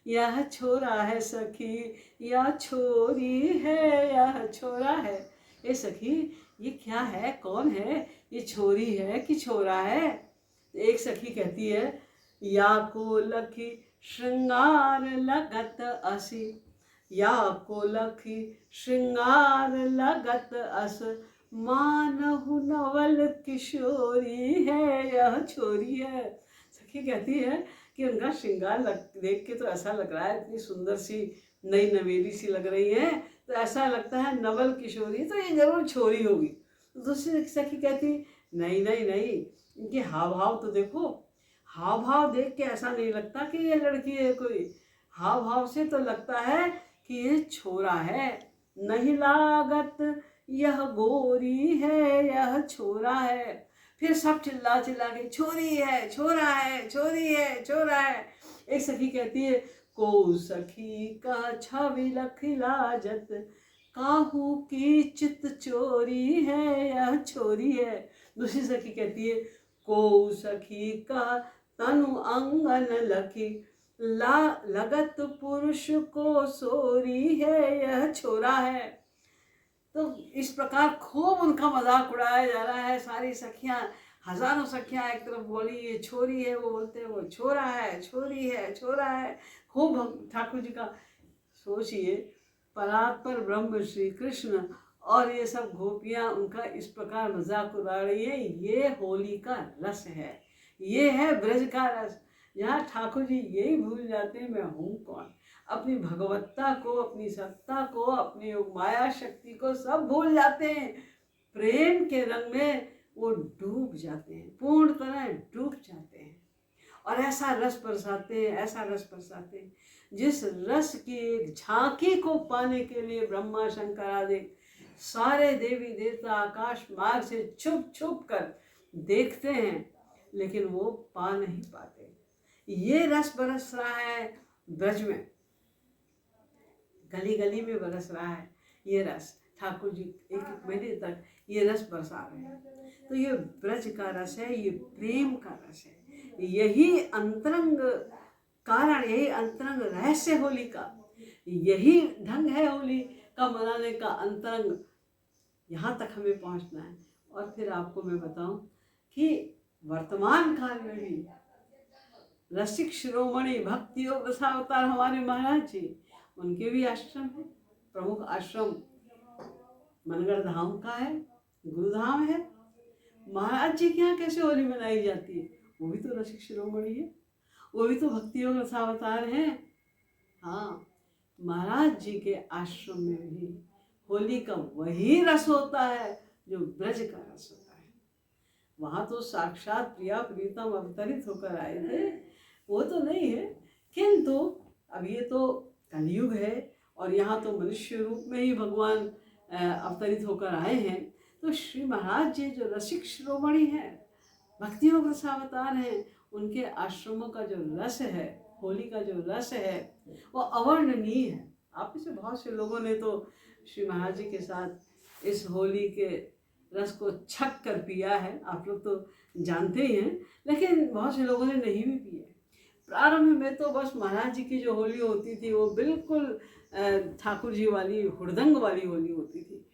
यह छोरा है सखी, यह छोरी है, यह छोरा है। ये सखी, ये क्या है, कौन है, ये छोरी है कि छोरा है? एक सखी कहती है, या को लखी श्रृंगार लगत असी, या को लखी श्रृंगार लगत अस, मानहु नवल किशोरी है, यह छोरी है। सखी कहती है कि उनका श्रृंगार देख के तो ऐसा लग रहा है, इतनी सुंदर सी नई नवेली सी लग रही है, तो ऐसा लगता है नवल किशोरी, तो ये जरूर छोरी होगी। तो दूसरी सखी कहती, नहीं नहीं नहीं, इनके हाव भाव तो देखो, हाव भाव देख के ऐसा नहीं लगता कि ये लड़की है कोई, हाव भाव से तो लगता है कि ये छोरा है। नहीं लागत यह गोरी है, यह छोरा है। फिर सब चिल्ला चिल्ला के, छोरी है, छोरा है, छोरी है, छोरा है। एक सखी कहती है, को सखी का छवि लखी लाजत, काहू की चित चोरी है, यह छोरी है। दूसरी सखी कहती है, को सखी का तनु अंगन लखी, लगत पुरुष को सोरी है, यह छोरा है। तो इस प्रकार खूब उनका मजाक उड़ाया जा रहा है। सारी सखियाँ, हजारों सखियाँ एक तरफ बोली ये छोरी है, वो बोलते हैं वो छोरा है, छोरी है, छोरा है। खूब ठाकुर जी का, सोचिए, परात्पर ब्रह्म श्री कृष्ण और ये सब गोपियाँ उनका इस प्रकार मजाक उड़ा रही है। ये होली का रस है, ये है ब्रज का रस। यहाँ ठाकुर जी यही भूल जाते हैं मैं हूँ कौन, अपनी भगवत्ता को, अपनी सत्ता को, अपनी माया शक्ति को सब भूल जाते हैं। प्रेम के रंग में वो डूब जाते हैं, पूर्ण तरह डूब जाते हैं, और ऐसा रस बरसाते हैं, ऐसा रस बरसाते हैं, जिस रस की एक झांकी को पाने के लिए ब्रह्मा शंकर आदि सारे देवी देवता आकाश मार्ग से छुप छुप कर देखते हैं, लेकिन वो पा नहीं पाते। ये रस बरस रहा है ब्रज में, गली गली में बरस रहा है ये रस। ठाकुर जी एक एक महीने तक ये रस बरसा रहे हैं। तो ये ब्रज का रस है, ये प्रेम का रस है, यही अंतरंग कारण, यही अंतरंग रहस्य होली का, यही ढंग है होली का मनाने का अंतरंग। यहाँ तक हमें पहुँचना है। और फिर आपको मैं बताऊं कि वर्तमान काल में भी रसिक शिरोमणि भक्ति योग रसावतार हमारे महाराज जी, उनके भी आश्रम है। प्रमुख आश्रम मनगढ़ धाम का है, गुरुधाम है। महाराज जी के यहाँ कैसे होली मनाई जाती है? वो भी तो रसिक शिरोमणि है, वो भी तो भक्ति योग रसावतार हैं। हाँ, महाराज जी के आश्रम में भी होली का वही रस होता है जो ब्रज का रस होता है। वहाँ तो साक्षात प्रिया प्रीतम अवतरित होकर आए थे, वो तो नहीं है। किंतु अब ये तो कलयुग है और यहाँ तो मनुष्य रूप में ही भगवान अवतरित होकर आए हैं। तो श्री महाराज जी जो रसिक शिरोमणि हैं, भक्ति योग रसावतार हैं, उनके आश्रमों का जो रस है, होली का जो रस है, वो अवर्णनीय है। आप में से बहुत से लोगों ने तो श्री महाराज जी के साथ इस होली के रस को छक कर पिया है, आप लोग तो जानते ही हैं, लेकिन बहुत से लोगों ने नहीं भी पिया। प्रारंभ में तो बस महाराज जी की जो होली होती थी वो बिल्कुल ठाकुर जी वाली हुड़दंग वाली होली होती थी।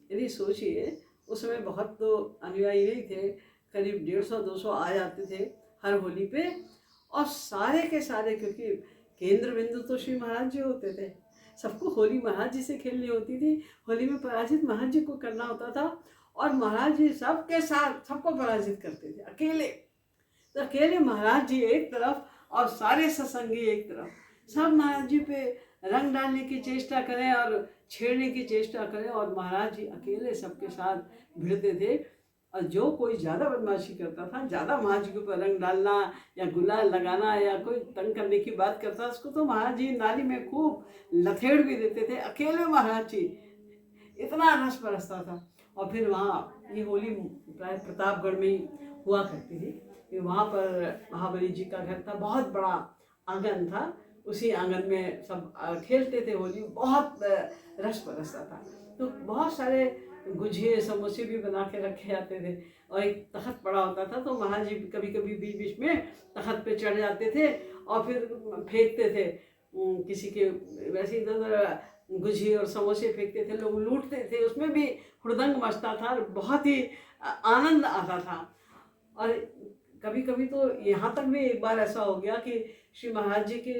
यदि सोचिए, उस समय बहुत तो अनुयायी नहीं थे, करीब 150-200 आ जाते थे। हर होली पे। और सारे के सारे, क्योंकि केंद्र बिंदु तो श्री महाराज जी होते थे, सबको होली महाराज जी से खेलनी होती थी। होली में पराजित महाराज जी को करना होता था, और महाराज जी सबके साथ सबको पराजित करते थे अकेले। तो अकेले महाराज जी एक तरफ और सारे सत्संगी एक तरफ, सब महाराज जी पे रंग डालने की चेष्टा करें और छेड़ने की चेष्टा करें, और महाराज जी अकेले सबके साथ भिड़ते थे। और जो कोई ज़्यादा बदमाशी करता था, ज़्यादा महाराज जी के ऊपर रंग डालना या गुलाल लगाना या कोई तंग करने की बात करता, उसको तो महाराज जी नाली में खूब लथेड़ भी देते थे। अकेले महाराज जी, इतना रस बरसता था। और फिर वहाँ ये होली प्राय प्रतापगढ़ में ही हुआ करती थी, कि वहाँ पर महाबली जी का घर था, बहुत बड़ा आंगन था, उसी आंगन में सब खेलते थे होली, बहुत रस बरसता था। तो बहुत सारे गुझिए समोसे भी बना के रखे जाते थे, और एक तख्त पड़ा होता था, तो महाराज जी कभी कभी बीच बीच में तख्त पे चढ़ जाते थे और फिर फेंकते थे किसी के, वैसे इधर उधर गुझिए और समोसे फेंकते थे, लोग लूटते थे, उसमें भी हुड़दंग मचता था, बहुत ही आनंद आता था। और कभी कभी तो यहाँ तक भी एक बार ऐसा हो गया कि श्री महाराज जी की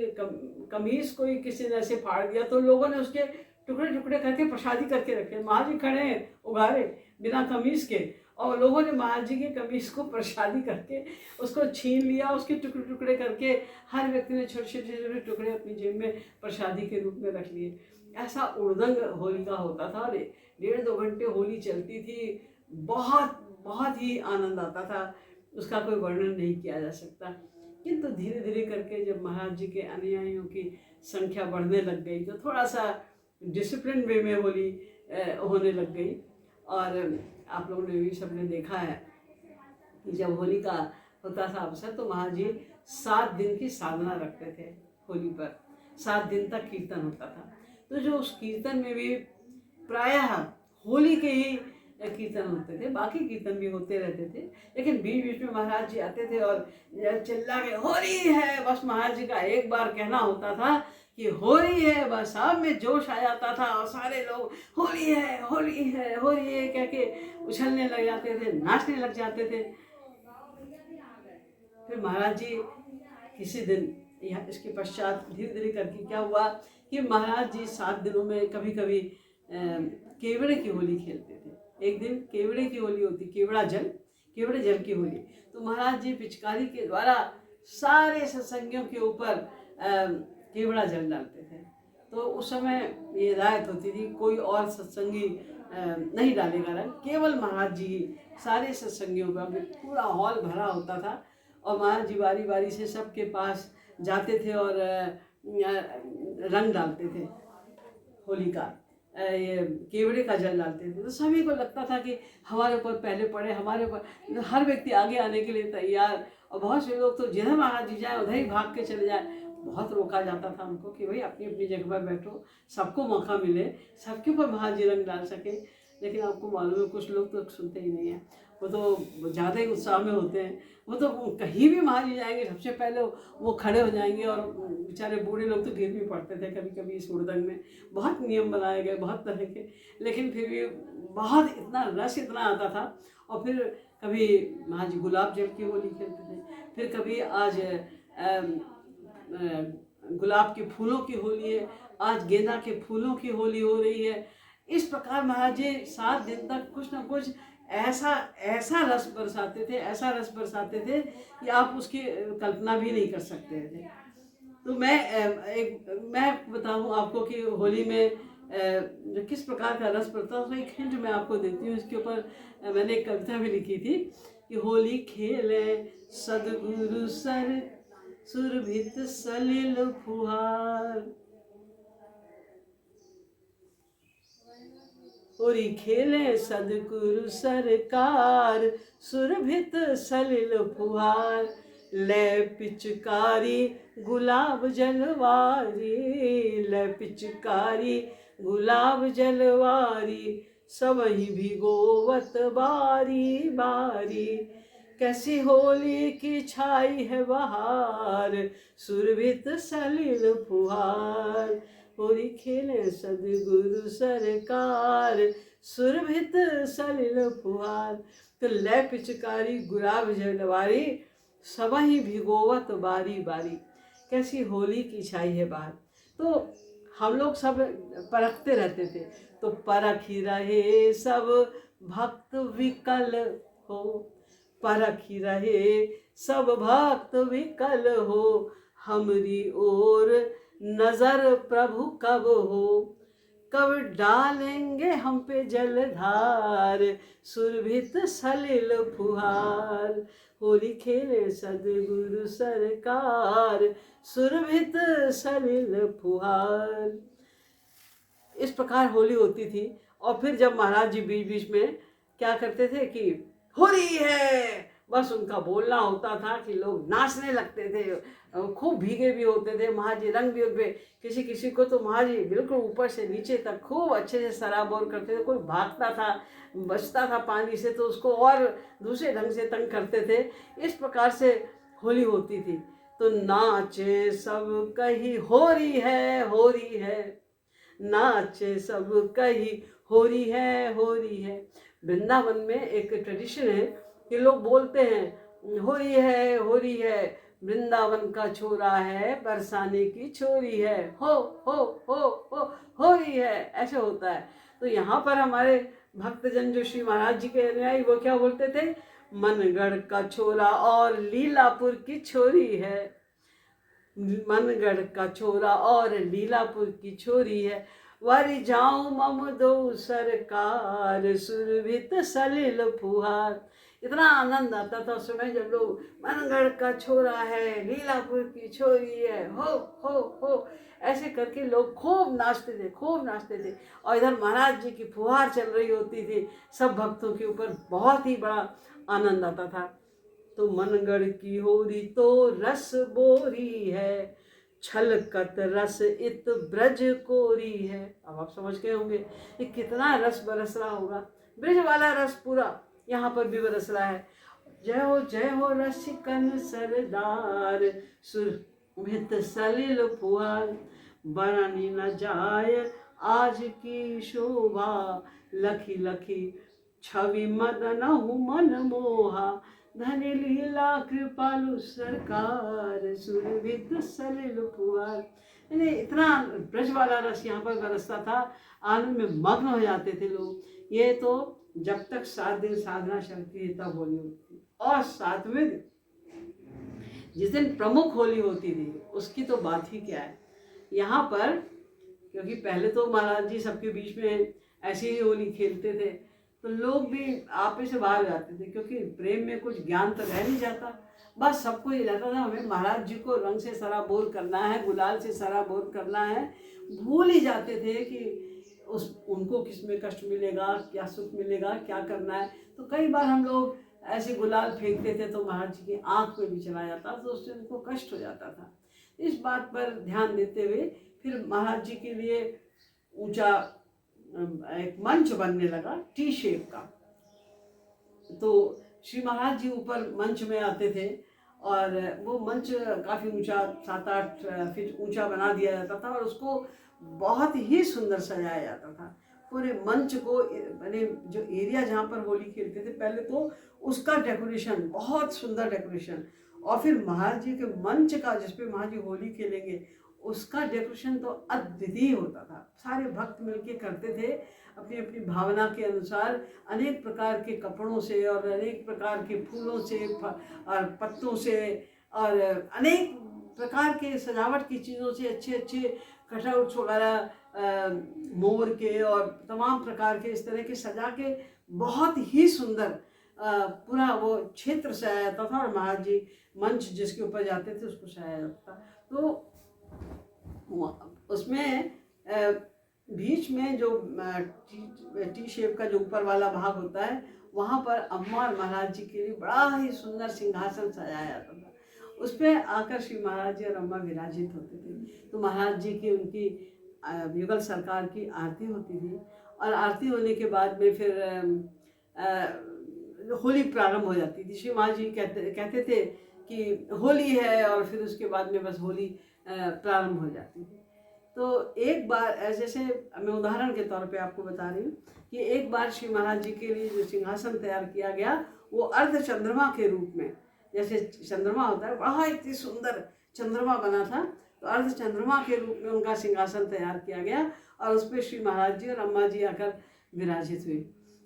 कमीज कोई किसी ने ऐसे फाड़ दिया, तो लोगों ने उसके टुकड़े टुकड़े करके प्रसादी करके रखे। महाराज जी खड़े हैं उघारे बिना कमीज के, और लोगों ने महाराज जी के कमीज को प्रसादी करके उसको छीन लिया, उसके टुकड़े टुकड़े करके हर व्यक्ति ने छोटे छोटे छोटे टुकड़े अपनी जेब में प्रसादी के रूप में रख लिए। ऐसा उड़दंग होली का होता था। 1.5-2 घंटे होली चलती थी, बहुत बहुत ही आनंद आता था, उसका कोई वर्णन नहीं किया जा सकता। किंतु धीरे धीरे करके जब महाराज जी के अनुयायियों की संख्या बढ़ने लग गई, तो थोड़ा सा डिसिप्लिन वे में होली होने लग गई। और आप लोगों ने भी सबने देखा है कि जब होली का होता था अवसर, तो महाराज जी 7 दिन की साधना रखते थे होली पर। 7 दिन तक कीर्तन होता था। तो जो उस कीर्तन में भी प्रायः होली के ही कीर्तन होते थे, बाकी कीर्तन भी होते रहते थे, लेकिन बीच बीच में महाराज जी आते थे और चिल्ला के होली है, बस महाराज जी का एक बार कहना होता था कि होली है, बस सब में जोश आ जाता था, और सारे लोग होली है होली है होली है कह के उछलने लग जाते थे, नाचने लग जाते थे। फिर महाराज जी किसी दिन, यह इसके पश्चात धीरे धीरे करके क्या हुआ कि महाराज जी 7 दिनों में कभी कभी केवड़े की होली खेलते थे। एक दिन केवड़े की होली होती, केवड़े जल की होली। तो महाराज जी पिचकारी के द्वारा सारे सत्संगियों के ऊपर केवड़ा जल डालते थे। तो उस समय ये हिदायत होती थी, कोई और सत्संगी नहीं डालेगा रंग, केवल महाराज जी ही सारे सत्संगियों का। पूरा हॉल भरा होता था, और महाराज जी बारी बारी से सबके पास जाते थे और रंग डालते थे होली का, ये केवड़े का जल डालते थे। तो सभी को लगता था कि हमारे ऊपर पहले पड़े, हमारे ऊपर, हर व्यक्ति आगे आने के लिए तैयार। और बहुत से लोग तो जिधर महाराज जी जाए उधर ही भाग के चले जाए। बहुत रोका जाता था उनको कि भाई अपनी अपनी जगह पर बैठो, सबको मौका मिले, सबके ऊपर महाराज जी रंग डाल सके। लेकिन आपको मालूम है कुछ लोग तो सुनते ही नहीं हैं, वो तो ज़्यादा ही उत्साह में होते हैं। वो तो कहीं भी महाराज जी जाएंगे सबसे पहले वो खड़े हो जाएंगे, और बेचारे बूढ़े लोग तो गिर भी पड़ते थे कभी कभी इस हुड़दंग में। बहुत नियम बनाए गए, बहुत तरह के, लेकिन फिर भी बहुत इतना रस इतना आता था। और फिर कभी महाराज जी गुलाब जल की होली खेलते थे, फिर कभी आज गुलाब के फूलों की होली है, आज गेंदा के फूलों की होली हो रही है। इस प्रकार महाराज जी 7 दिन तक कुछ ना कुछ ऐसा ऐसा रस बरसाते थे, ऐसा रस बरसाते थे कि आप उसकी कल्पना भी नहीं कर सकते थे। तो मैं बताऊं आपको कि होली में जो किस प्रकार का रस बरता है, एक हिंट मैं आपको देती हूँ। इसके ऊपर मैंने एक कविता भी लिखी थी कि होली खेले सदगुरु सर सुरभित सलिल फुहार, होली खेले सदगुरु सरकार सुरभित सलिल फुहार, ले पिचकारी गुलाब जलवारी, ले पिचकारी गुलाब जलवारी, सब ही भिगोवत बारी बारी, कैसी होली की छाई है बहार, सुरभित सलिल फुहार, होली खेले सदगुरु सरकार सुरभित सलिल फुहार। तो ले पिचकारी गुलाब जलवारी, सबहि भिगोवत बारी बारी। कैसी होली की छाई है बाहर। तो हम लोग सब परखते रहते थे। तो परख ही रहे सब भक्त विकल हो, परख ही रहे सब भक्त विकल हो, हमरी ओर नजर प्रभु कब हो, कब डालेंगे हम पे जलधार, सुरभित सलिल फुहार। होली खेले सदगुरु सरकार, सुरभित सलिल फुहार। इस प्रकार होली होती थी। और फिर जब महाराज जी बीच बीच में क्या करते थे कि होली है, बस उनका बोलना होता था कि लोग नाचने लगते थे। खूब भीगे भी होते थे महाराज जी, रंग बिरंगे। किसी किसी को तो महाराज जी बिल्कुल ऊपर से नीचे तक खूब अच्छे से सराबोर करते थे। कोई भागता था, बचता था पानी से तो उसको और दूसरे ढंग से तंग करते थे। इस प्रकार से होली होती थी। तो नाचे सब कही होरी है, होरी है, नाचे सब कही होरी है, होरी है। वृंदावन में एक ट्रेडिशन है कि लोग बोलते हैं होरी है, होरी है, वृंदावन का छोरा है, बरसाने की छोरी है, हो हो हो हो होरी है, ऐसे होता है। तो यहाँ पर हमारे भक्तजन जो श्री महाराज जी के अनुयायी वो क्या बोलते थे, मनगढ़ का छोरा और लीलापुर की छोरी है, मनगढ़ का छोरा और लीलापुर की छोरी है, वारी जाऊं मम दो सरकार, सुरभित सलिल फुहार। इतना आनंद आता था उस समय जब लोग मनगढ़ का छोरा है, लीलापुर की छोरी है, हो ऐसे करके लोग खूब नाचते थे, खूब नाचते थे। और इधर महाराज जी की फुहार चल रही होती थी सब भक्तों के ऊपर। बहुत ही बड़ा आनंद आता था। तो मनगढ़ की होरी तो रस बोरी है, छलकत रस इत ब्रज कोरी है। अब आप समझ गए होंगे कि कितना रस बरस रहा होगा। ब्रज वाला रस पूरा यहाँ पर भी बरस रहा है। जय हो रसिकन सरदार, सुरभित सलिल फुहार, बरनी न जाय आज की शोभा, लखी लखी छवि मदन मन मोहा, धनी लीला कृपालु सरकार, सुरभित सलिल फुहार। इतना ब्रज वाला रस यहाँ पर बरसता था, आनंद में मग्न हो जाते थे लोग। ये तो जब तक 7 दिन साधना चलती है तब होली होती है। और 7वें दिन जिस दिन प्रमुख होली होती थी उसकी तो बात ही क्या है। यहाँ पर क्योंकि पहले तो महाराज जी सबके बीच में ऐसे ही होली खेलते थे तो लोग भी आपे से बाहर जाते थे, क्योंकि प्रेम में कुछ ज्ञान तो रह नहीं जाता। बस सबको ये रहता था हमें महाराज जी को रंग से सराबोर करना है, गुलाल से सराबोर करना है। भूल ही जाते थे कि उनको किस में कष्ट मिलेगा, क्या सुख मिलेगा, क्या करना है। तो कई बार हम लोग ऐसे गुलाल फेंकते थे तो महाराज जी की आँख में भी चला जाता तो उससे उनको कष्ट हो जाता था। इस बात पर ध्यान देते हुए फिर महाराज जी के लिए ऊंचा एक मंच बनने लगा टी शेप का। तो श्री महाराज जी ऊपर मंच में आते थे और वो मंच काफ़ी ऊंचा 7-8 फीट ऊंचा बना दिया जाता था और उसको बहुत ही सुंदर सजाया जाता था। पूरे मंच को मैंने जो एरिया जहाँ पर होली खेलते थे पहले तो उसका डेकोरेशन, बहुत सुंदर डेकोरेशन, और फिर महाराज जी के मंच का जिसपे महाराज जी होली खेलेंगे उसका डेकोरेशन तो अद्वितीय होता था। सारे भक्त मिलके करते थे अपनी अपनी भावना के अनुसार, अनेक प्रकार के कपड़ों से और अनेक प्रकार के फूलों से और पत्तों से और अनेक प्रकार के सजावट की चीज़ों से अच्छे अच्छे कटआउट्स वगैरह मोर के और तमाम प्रकार के इस तरह के सजा के बहुत ही सुंदर पूरा वो क्षेत्र सजाया जाता था। और महाराज जी मंच जिसके ऊपर जाते थे उसको सजाया जाता था। तो उसमें बीच में जो टी शेप का जो ऊपर वाला भाग होता है वहाँ पर अम्मा और महाराज जी के लिए बड़ा ही सुंदर सिंहासन सजाया जाता था। उस पर आकर श्री महाराज जी और अम्मा विराजित होते थे। तो महाराज जी की उनकी युगल सरकार की आरती होती थी और आरती होने के बाद में फिर होली प्रारंभ हो जाती थी। श्री महाराज जी कहते थे कि होली है और फिर उसके बाद में बस होली प्रारंभ हो जाती थी। तो एक बार जैसे मैं उदाहरण के तौर पे आपको बता रही हूँ कि एक बार श्री महाराज जी के लिए जो सिंहासन तैयार किया गया वो अर्ध चंद्रमा के रूप में जैसे चंद्रमा होता है, बड़ा इतनी सुंदर चंद्रमा बना था। तो अर्ध चंद्रमा के रूप में उनका सिंहासन तैयार किया गया और उस पर श्री महाराज जी और अम्मा जी आकर विराजित हुए।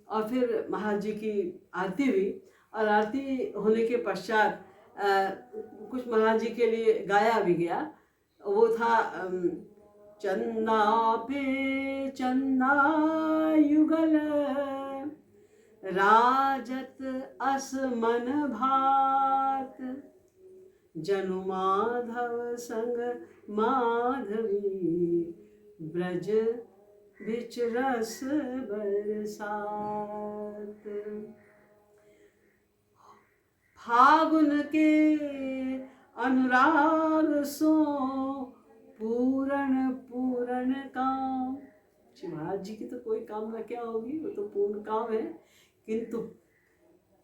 और फिर महाराज जी की आरती हुई और आरती होने के पश्चात कुछ महाराज जी के लिए गाया भी गया। वो था चंदा पे चंदा युगल राजत असमन भात, जनु माधव संग माधवी ब्रज बिच रस बरसात। फागुन के अनुराग सो पूर्ण पूर्ण काम। श्री महाराज जी की तो कोई कामना क्या होगी, वो तो पूर्ण काम है। किंतु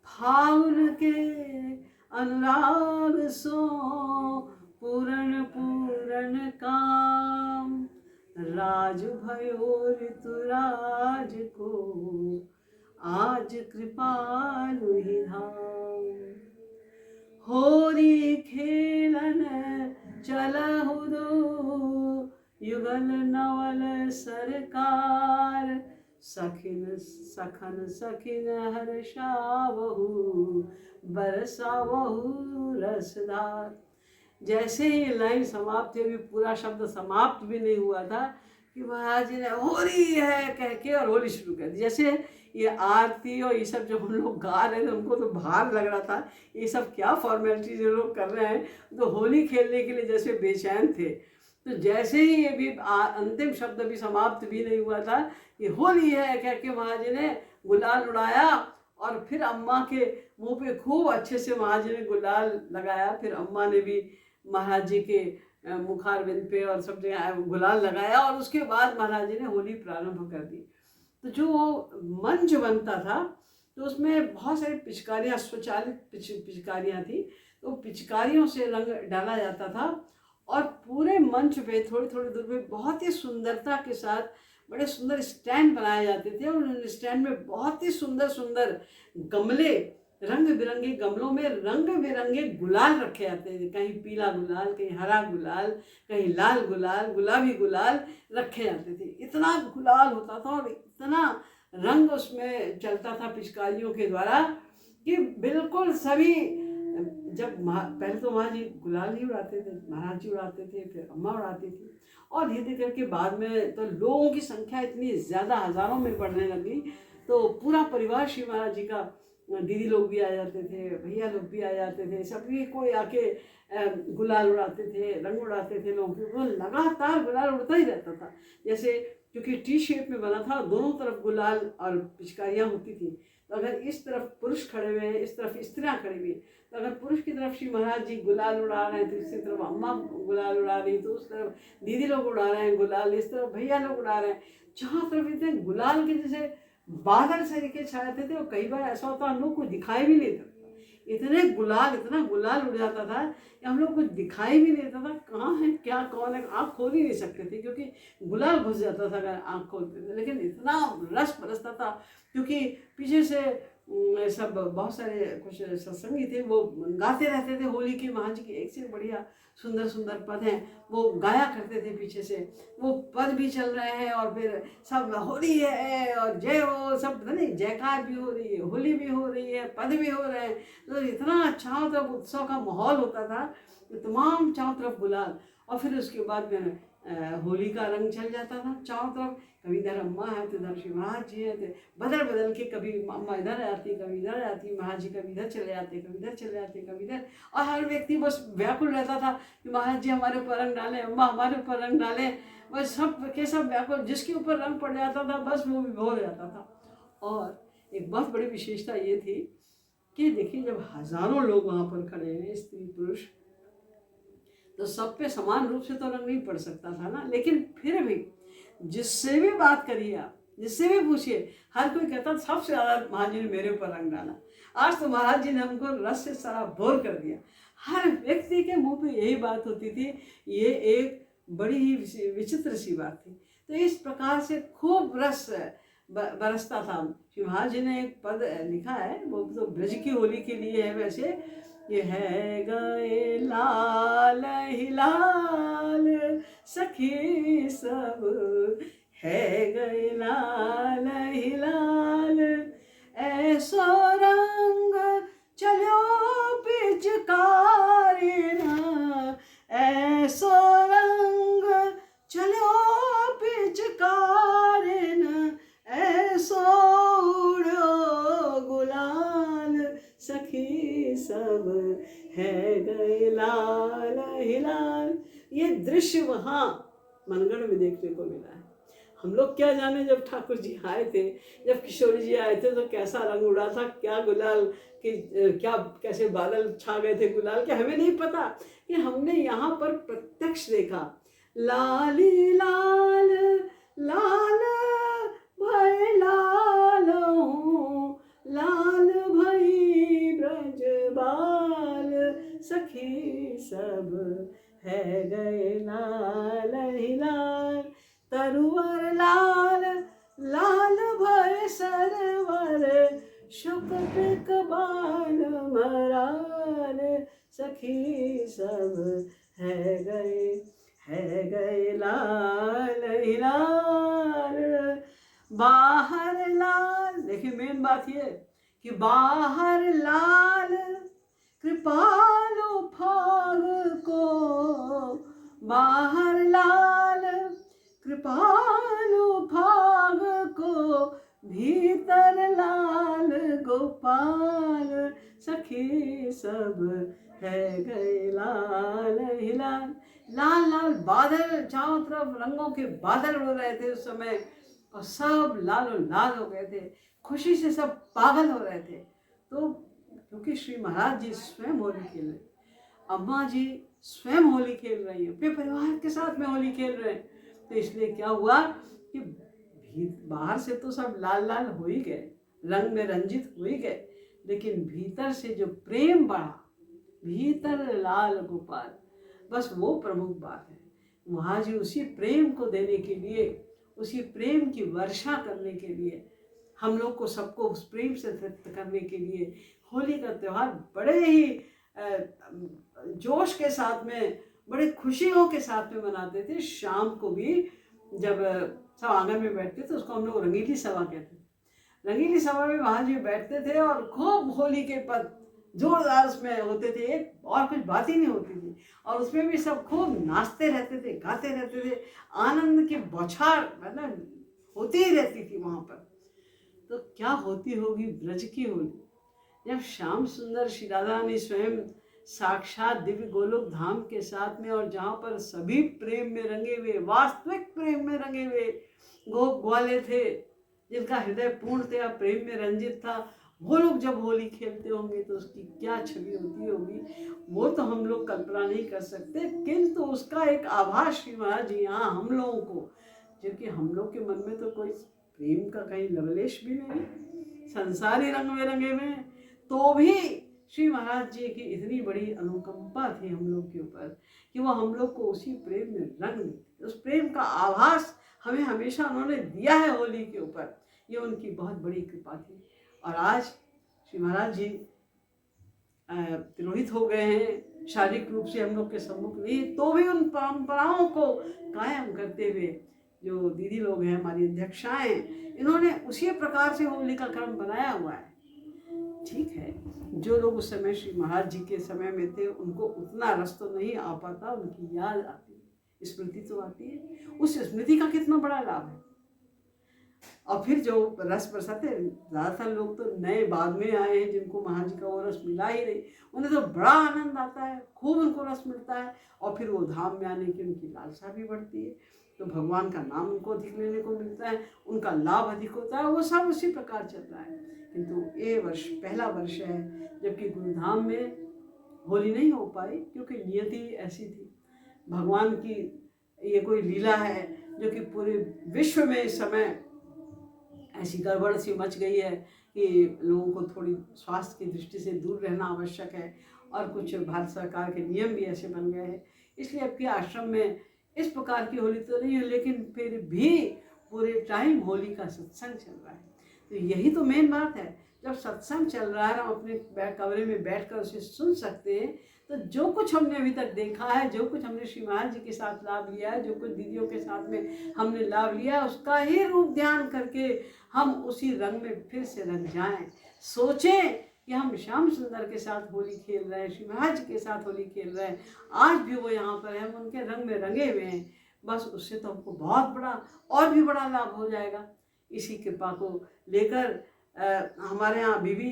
फागुन के अनुराग सो पूर्ण पूर्ण काम, राज भयो ऋतुराज को आज कृपालु ही धाम। होरी खेलन चलहु दो युगल नवल सरकार, सखिन सखन सखिन हर्षावहु बरसावहु रसधार। जैसे ही लाइन समाप्त हुई, पूरा शब्द समाप्त भी नहीं हुआ था कि महाराज जी ने होली है कह के और होली शुरू कर दी। जैसे ये आरती और ये सब जब हम लोग गा रहे थे, उनको तो भार लग रहा था, ये सब क्या फॉर्मेलिटी जो लोग कर रहे हैं, तो होली खेलने के लिए जैसे बेचैन थे। तो जैसे ही ये भी अंतिम शब्द भी समाप्त भी नहीं हुआ था, ये होली है कह के महाराज जी ने गुलाल उड़ाया और फिर अम्मा के मुंह पे खूब अच्छे से महाराज जी ने गुलाल लगाया। फिर अम्मा ने भी महाराज जी के मुखारबिंद पे और सब जगह गुलाल लगाया और उसके बाद महाराज जी ने होली प्रारंभ कर दी। तो जो मंच बनता था तो उसमें बहुत सारी पिचकारियाँ, स्वचालित पिचकारियाँ थी। तो पिचकारियों से रंग डाला जाता था और पूरे मंच पे थोड़ी थोड़ी दूर पे बहुत ही सुंदरता के साथ बड़े सुंदर स्टैंड बनाए जाते थे और उन स्टैंड में बहुत ही सुंदर सुंदर गमले, रंग बिरंगे गमलों में रंग बिरंगे गुलाल रखे जाते थे। कहीं पीला गुलाल, कहीं हरा गुलाल, कहीं लाल गुलाल, गुलाबी गुलाल रखे जाते थे। इतना गुलाल होता था और इतना रंग उसमें चलता था पिचकारियों के द्वारा कि बिल्कुल सभी, जब पहले तो महाराज जी गुलाल ही उड़ाते थे, महाराज जी उड़ाते थे, फिर अम्मा उड़ाती थी और धीरे धीरे करके बाद में तो लोगों की संख्या इतनी ज़्यादा हज़ारों में बढ़ने लगी। तो पूरा परिवार श्री महाराज जी का, दीदी लोग भी आ जाते थे, भैया लोग भी आ जाते थे, सभी कोई आके गुलाल उड़ाते थे, रंग उड़ाते थे। लोगों को लगातार गुलाल उड़ता ही रहता था। जैसे क्योंकि टी शेप में बना था, दोनों तरफ गुलाल और पिचकारियाँ होती थी। तो अगर इस तरफ पुरुष खड़े हुए हैं, इस तरफ स्त्रियाँ खड़ी हुई, तो अगर पुरुष की तरफ श्री महाराज जी गुलाल उड़ा रहे हैं तो इसी तरफ अम्मा गुलाल उड़ा रही, तो उस तरफ दीदी लोग उड़ा रहे हैं गुलाल, इस तरफ भैया लोग उड़ा रहे हैं। जहाँ तरफ इतने गुलाल के जैसे बादल से लेके छाए थे और कई बार ऐसा होता हम लोग को दिखाई भी नहीं देता, इतना गुलाल उड़ जाता था कि हम लोग को दिखाई भी नहीं देता था कहाँ है क्या कौन है। आँख खोल ही नहीं सकते थे क्योंकि गुलाल घुस जाता था अगर आँख खोलते थे। लेकिन इतना रस बरसता था क्योंकि पीछे से सब बहुत सारे कुछ सत्संगी थे, वो गाते रहते थे होली की। महाराज जी की एक से बढ़िया सुंदर सुंदर पद हैं, वो गाया करते थे। पीछे से वो पद भी चल रहे हैं और फिर सब होली है और जय हो, सब नहीं जयकार भी हो रही है, होली भी हो रही है, पद भी हो रहे हैं। तो इतना चारों तरफ उत्सव का माहौल होता था, तमाम चारों तरफ गुलाल। और फिर उसके बाद में होली का रंग चल जाता था चारों तरफ। कभी इधर अम्मा है तो इधर श्री महाराज जी है, तो बदल बदल के कभी अम्मा इधर आती, कभी इधर आती, महाराज जी कभी इधर चले जाते, कभी इधर चले जाते, कभी इधर। और हर व्यक्ति बस व्याकुल रहता था कि महाराज जी हमारे ऊपर रंग डालें, अम्मा हमारे ऊपर रंग डालें। बस सब के सब व्याकुल, जिसके ऊपर रंग पड़ जाता था बस वो विभोर जाता था। और एक बहुत बड़ी विशेषता ये थी कि देखिए जब हजारों लोग वहाँ पर खड़े हैं, स्त्री पुरुष, तो सब पे समान रूप से तो रंग नहीं पड़ सकता था ना। लेकिन फिर भी जिससे भी बात करिए आप, जिससे भी पूछिए, हर कोई कहता सबसे ज़्यादा महाराज जी ने मेरे ऊपर रंग डाला, आज तो महाराज जी ने हमको रस से सारा बोर कर दिया। हर व्यक्ति के मुंह पे यही बात होती थी। ये एक बड़ी ही विचित्र सी बात थी। तो इस प्रकार से खूब रस बरसता था। श्री महाराज जी ने एक पद लिखा है, वो तो ब्रज की होली के लिए है वैसे, ये है गए लाल ही लाल सखी सब, है गए लाल ही लाल, ऐसो रंग चलो पिचकारी ना, ऐसो रंग चलो पिचकारी ना, ऐसो उड़ो गुलाल सखी सब, है गए लाल ही लाल। ये दृश्य वहाँ मनगढ़ में देखने को मिला है। हम लोग क्या जाने, जब ठाकुर जी आए थे, जब किशोरी जी आए थे तो कैसा रंग उड़ा था, क्या गुलाल कि क्या कैसे बादल छा गए थे गुलाल के, हमें नहीं पता। कि हमने यहाँ पर प्रत्यक्ष देखा, लाली लाल लाल भय लाल हूँ, लाल भई ब्रज बाल सखी सब, है गए लाल ही लाल, तरुवर लाल लाल भय सरवर, शुक बाल मराल सखी सब, है गए लाल ही लाल। बाहर लाल, देखिए मेन बात ये कि बाहर लाल कृपालु फाग को, बाहर लाल कृपालु फाग को, भीतर लाल गोपाल सखी सब, है गए लाल ही लाल। लाल लाल बादल, चारों तरफ रंगों के बादल उड़ रहे थे उस समय, और सब लाल लाल हो गए थे, खुशी से सब पागल हो रहे थे। तो क्योंकि श्री महाराज जी स्वयं होली खेल रहे, अम्मा जी स्वयं होली खेल रही हैं, अपने परिवार के साथ में होली खेल रहे हैं, तो इसलिए क्या हुआ कि बाहर से तो सब लाल लाल हो ही गए, रंग में रंजित हो ही गए, लेकिन भीतर से जो प्रेम बढ़ा, भीतर लाल गोपाल, बस वो प्रमुख बात है। वहाँ जी उसी प्रेम को देने के लिए, उसी प्रेम की वर्षा करने के लिए, हम लोग को सबको उस प्रेम से तृप्त करने के लिए होली का त्यौहार बड़े ही जोश के साथ में, बड़े खुशियों के साथ में मनाते थे। शाम को भी जब सब आंगन में बैठते थे, उसको हम लोग रंगीली सभा कहते थे। रंगीली सभा में वहाँ जी बैठते थे और खूब होली के पद जोरदार उसमें होते थे, एक और कुछ बात ही नहीं होती थी, और उसमें भी सब खूब नाचते रहते थे, गाते रहते थे, आनंद की बौछार मतलब होती ही रहती थी वहाँ पर। तो क्या होती होगी ब्रज की होली, जब श्याम सुंदर श्री राधा रानी स्वयं साक्षात दिव्य गोलोक धाम के साथ में, और जहाँ पर सभी प्रेम में रंगे हुए, वास्तविक प्रेम में रंगे हुए गोप ग्वाले थे, जिनका हृदय पूर्णतया प्रेम में रंजित था, वो लोग जब होली खेलते होंगे तो उसकी क्या छवि होती होगी, वो तो हम लोग कल्पना नहीं कर सकते। किंतु उसका एक आभास श्री महाराज जी यहाँ हम लोगों को, क्योंकि हम लोग के मन में तो कोई प्रेम का कहीं लवलेश भी नहीं, संसारी रंग में रंगे हुए, तो भी श्री महाराज जी की इतनी बड़ी अनुकंपा थी हम लोग के ऊपर कि वो हम लोग को उसी प्रेम में रंग देते। उस प्रेम का आभास हमें हमेशा उन्होंने दिया है होली के ऊपर, ये उनकी बहुत बड़ी कृपा थी। और आज श्री महाराज जी तिरोहित हो गए हैं, शारीरिक रूप से हम लोग के सम्मुख नहीं, तो भी उन परंपराओं को कायम करते हुए जो दीदी लोग हैं, हमारी अध्यक्षाएं, इन्होंने उसी प्रकार से होली का क्रम बनाया हुआ है। ठीक है, जो लोग उस समय श्री महाराज जी के समय में थे, उनको उतना रस तो नहीं आ पाता, उनकी याद आती है, स्मृति तो आती है। उस स्मृति का कितना बड़ा लाभ है। और फिर जो रस बरसाते, ज़्यादातर लोग तो नए बाद में आए हैं, जिनको महाराज जी का वो रस मिला ही नहीं, उन्हें तो बड़ा आनंद आता है, खूब उनको रस मिलता है, और फिर वो धाम में आने की उनकी लालसा भी बढ़ती है, तो भगवान का नाम उनको अधिक लेने को मिलता है, उनका लाभ अधिक होता है, वो सब उसी प्रकार चल रहा है। किंतु ये वर्ष पहला वर्ष है जबकि गुरुधाम में होली नहीं हो पाई, क्योंकि नियति ऐसी थी, भगवान की ये कोई लीला है जो कि पूरे विश्व में इस समय ऐसी गड़बड़ सी मच गई है कि लोगों को थोड़ी स्वास्थ्य की दृष्टि से दूर रहना आवश्यक है, और कुछ भारत सरकार के नियम भी ऐसे बन गए हैं, इसलिए अब के आश्रम में इस प्रकार की होली तो नहीं है, लेकिन फिर भी पूरे टाइम होली का सत्संग चल रहा है। तो यही तो मेन बात है, जब सत्संग चल रहा है, हम अपने कमरे में बैठकर उसे सुन सकते हैं, तो जो कुछ हमने अभी तक देखा है, जो कुछ हमने श्री महाराज जी के साथ लाभ लिया है, जो कुछ दीदियों के साथ में हमने लाभ लिया है, उसका ही रूप ध्यान करके हम उसी रंग में फिर से रंग जाएं। सोचें कि हम श्याम सुंदर के साथ होली खेल रहे हैं, श्री महाराज के साथ होली खेल रहे हैं, आज भी वो यहाँ पर है, हम उनके रंग में रंगे हुए हैं। बस उससे तो हमको बहुत बड़ा और भी बड़ा लाभ हो जाएगा। इसी कृपा को लेकर हमारे यहाँ अभी भी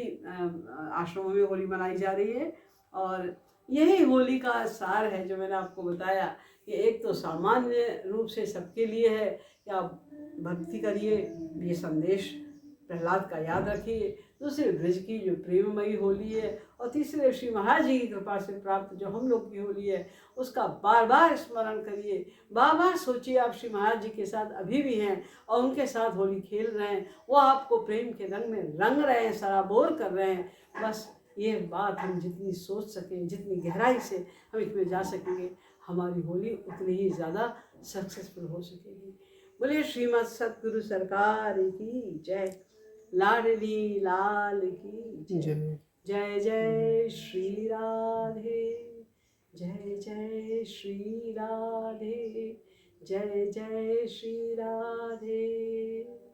आश्रमों में होली मनाई जा रही है। और यही होली का सार है जो मैंने आपको बताया कि एक तो सामान्य रूप से सबके लिए है कि आप भक्ति करिए, ये संदेश प्रहलाद का याद रखिए। दूसरे ब्रज की जो प्रेममयी होली है, और तीसरे श्री महाराज जी की कृपा से प्राप्त जो हम लोग की होली है, उसका बार बार स्मरण करिए, बार बार सोचिए आप श्री महाराज जी के साथ अभी भी हैं और उनके साथ होली खेल रहे हैं, वो आपको प्रेम के रंग में रंग रहे हैं, सराबोर कर रहे हैं। बस ये बात हम जितनी सोच सकें, जितनी गहराई से हम इसमें जा सकेंगे, हमारी होली उतनी ही ज़्यादा सक्सेसफुल हो सकेगी। बोलिए श्रीमद सतगुरु सरकार की जय, लाडली लाल की जय। जय जय श्री राधे, जय जय श्री राधे, जय जय श्री राधे।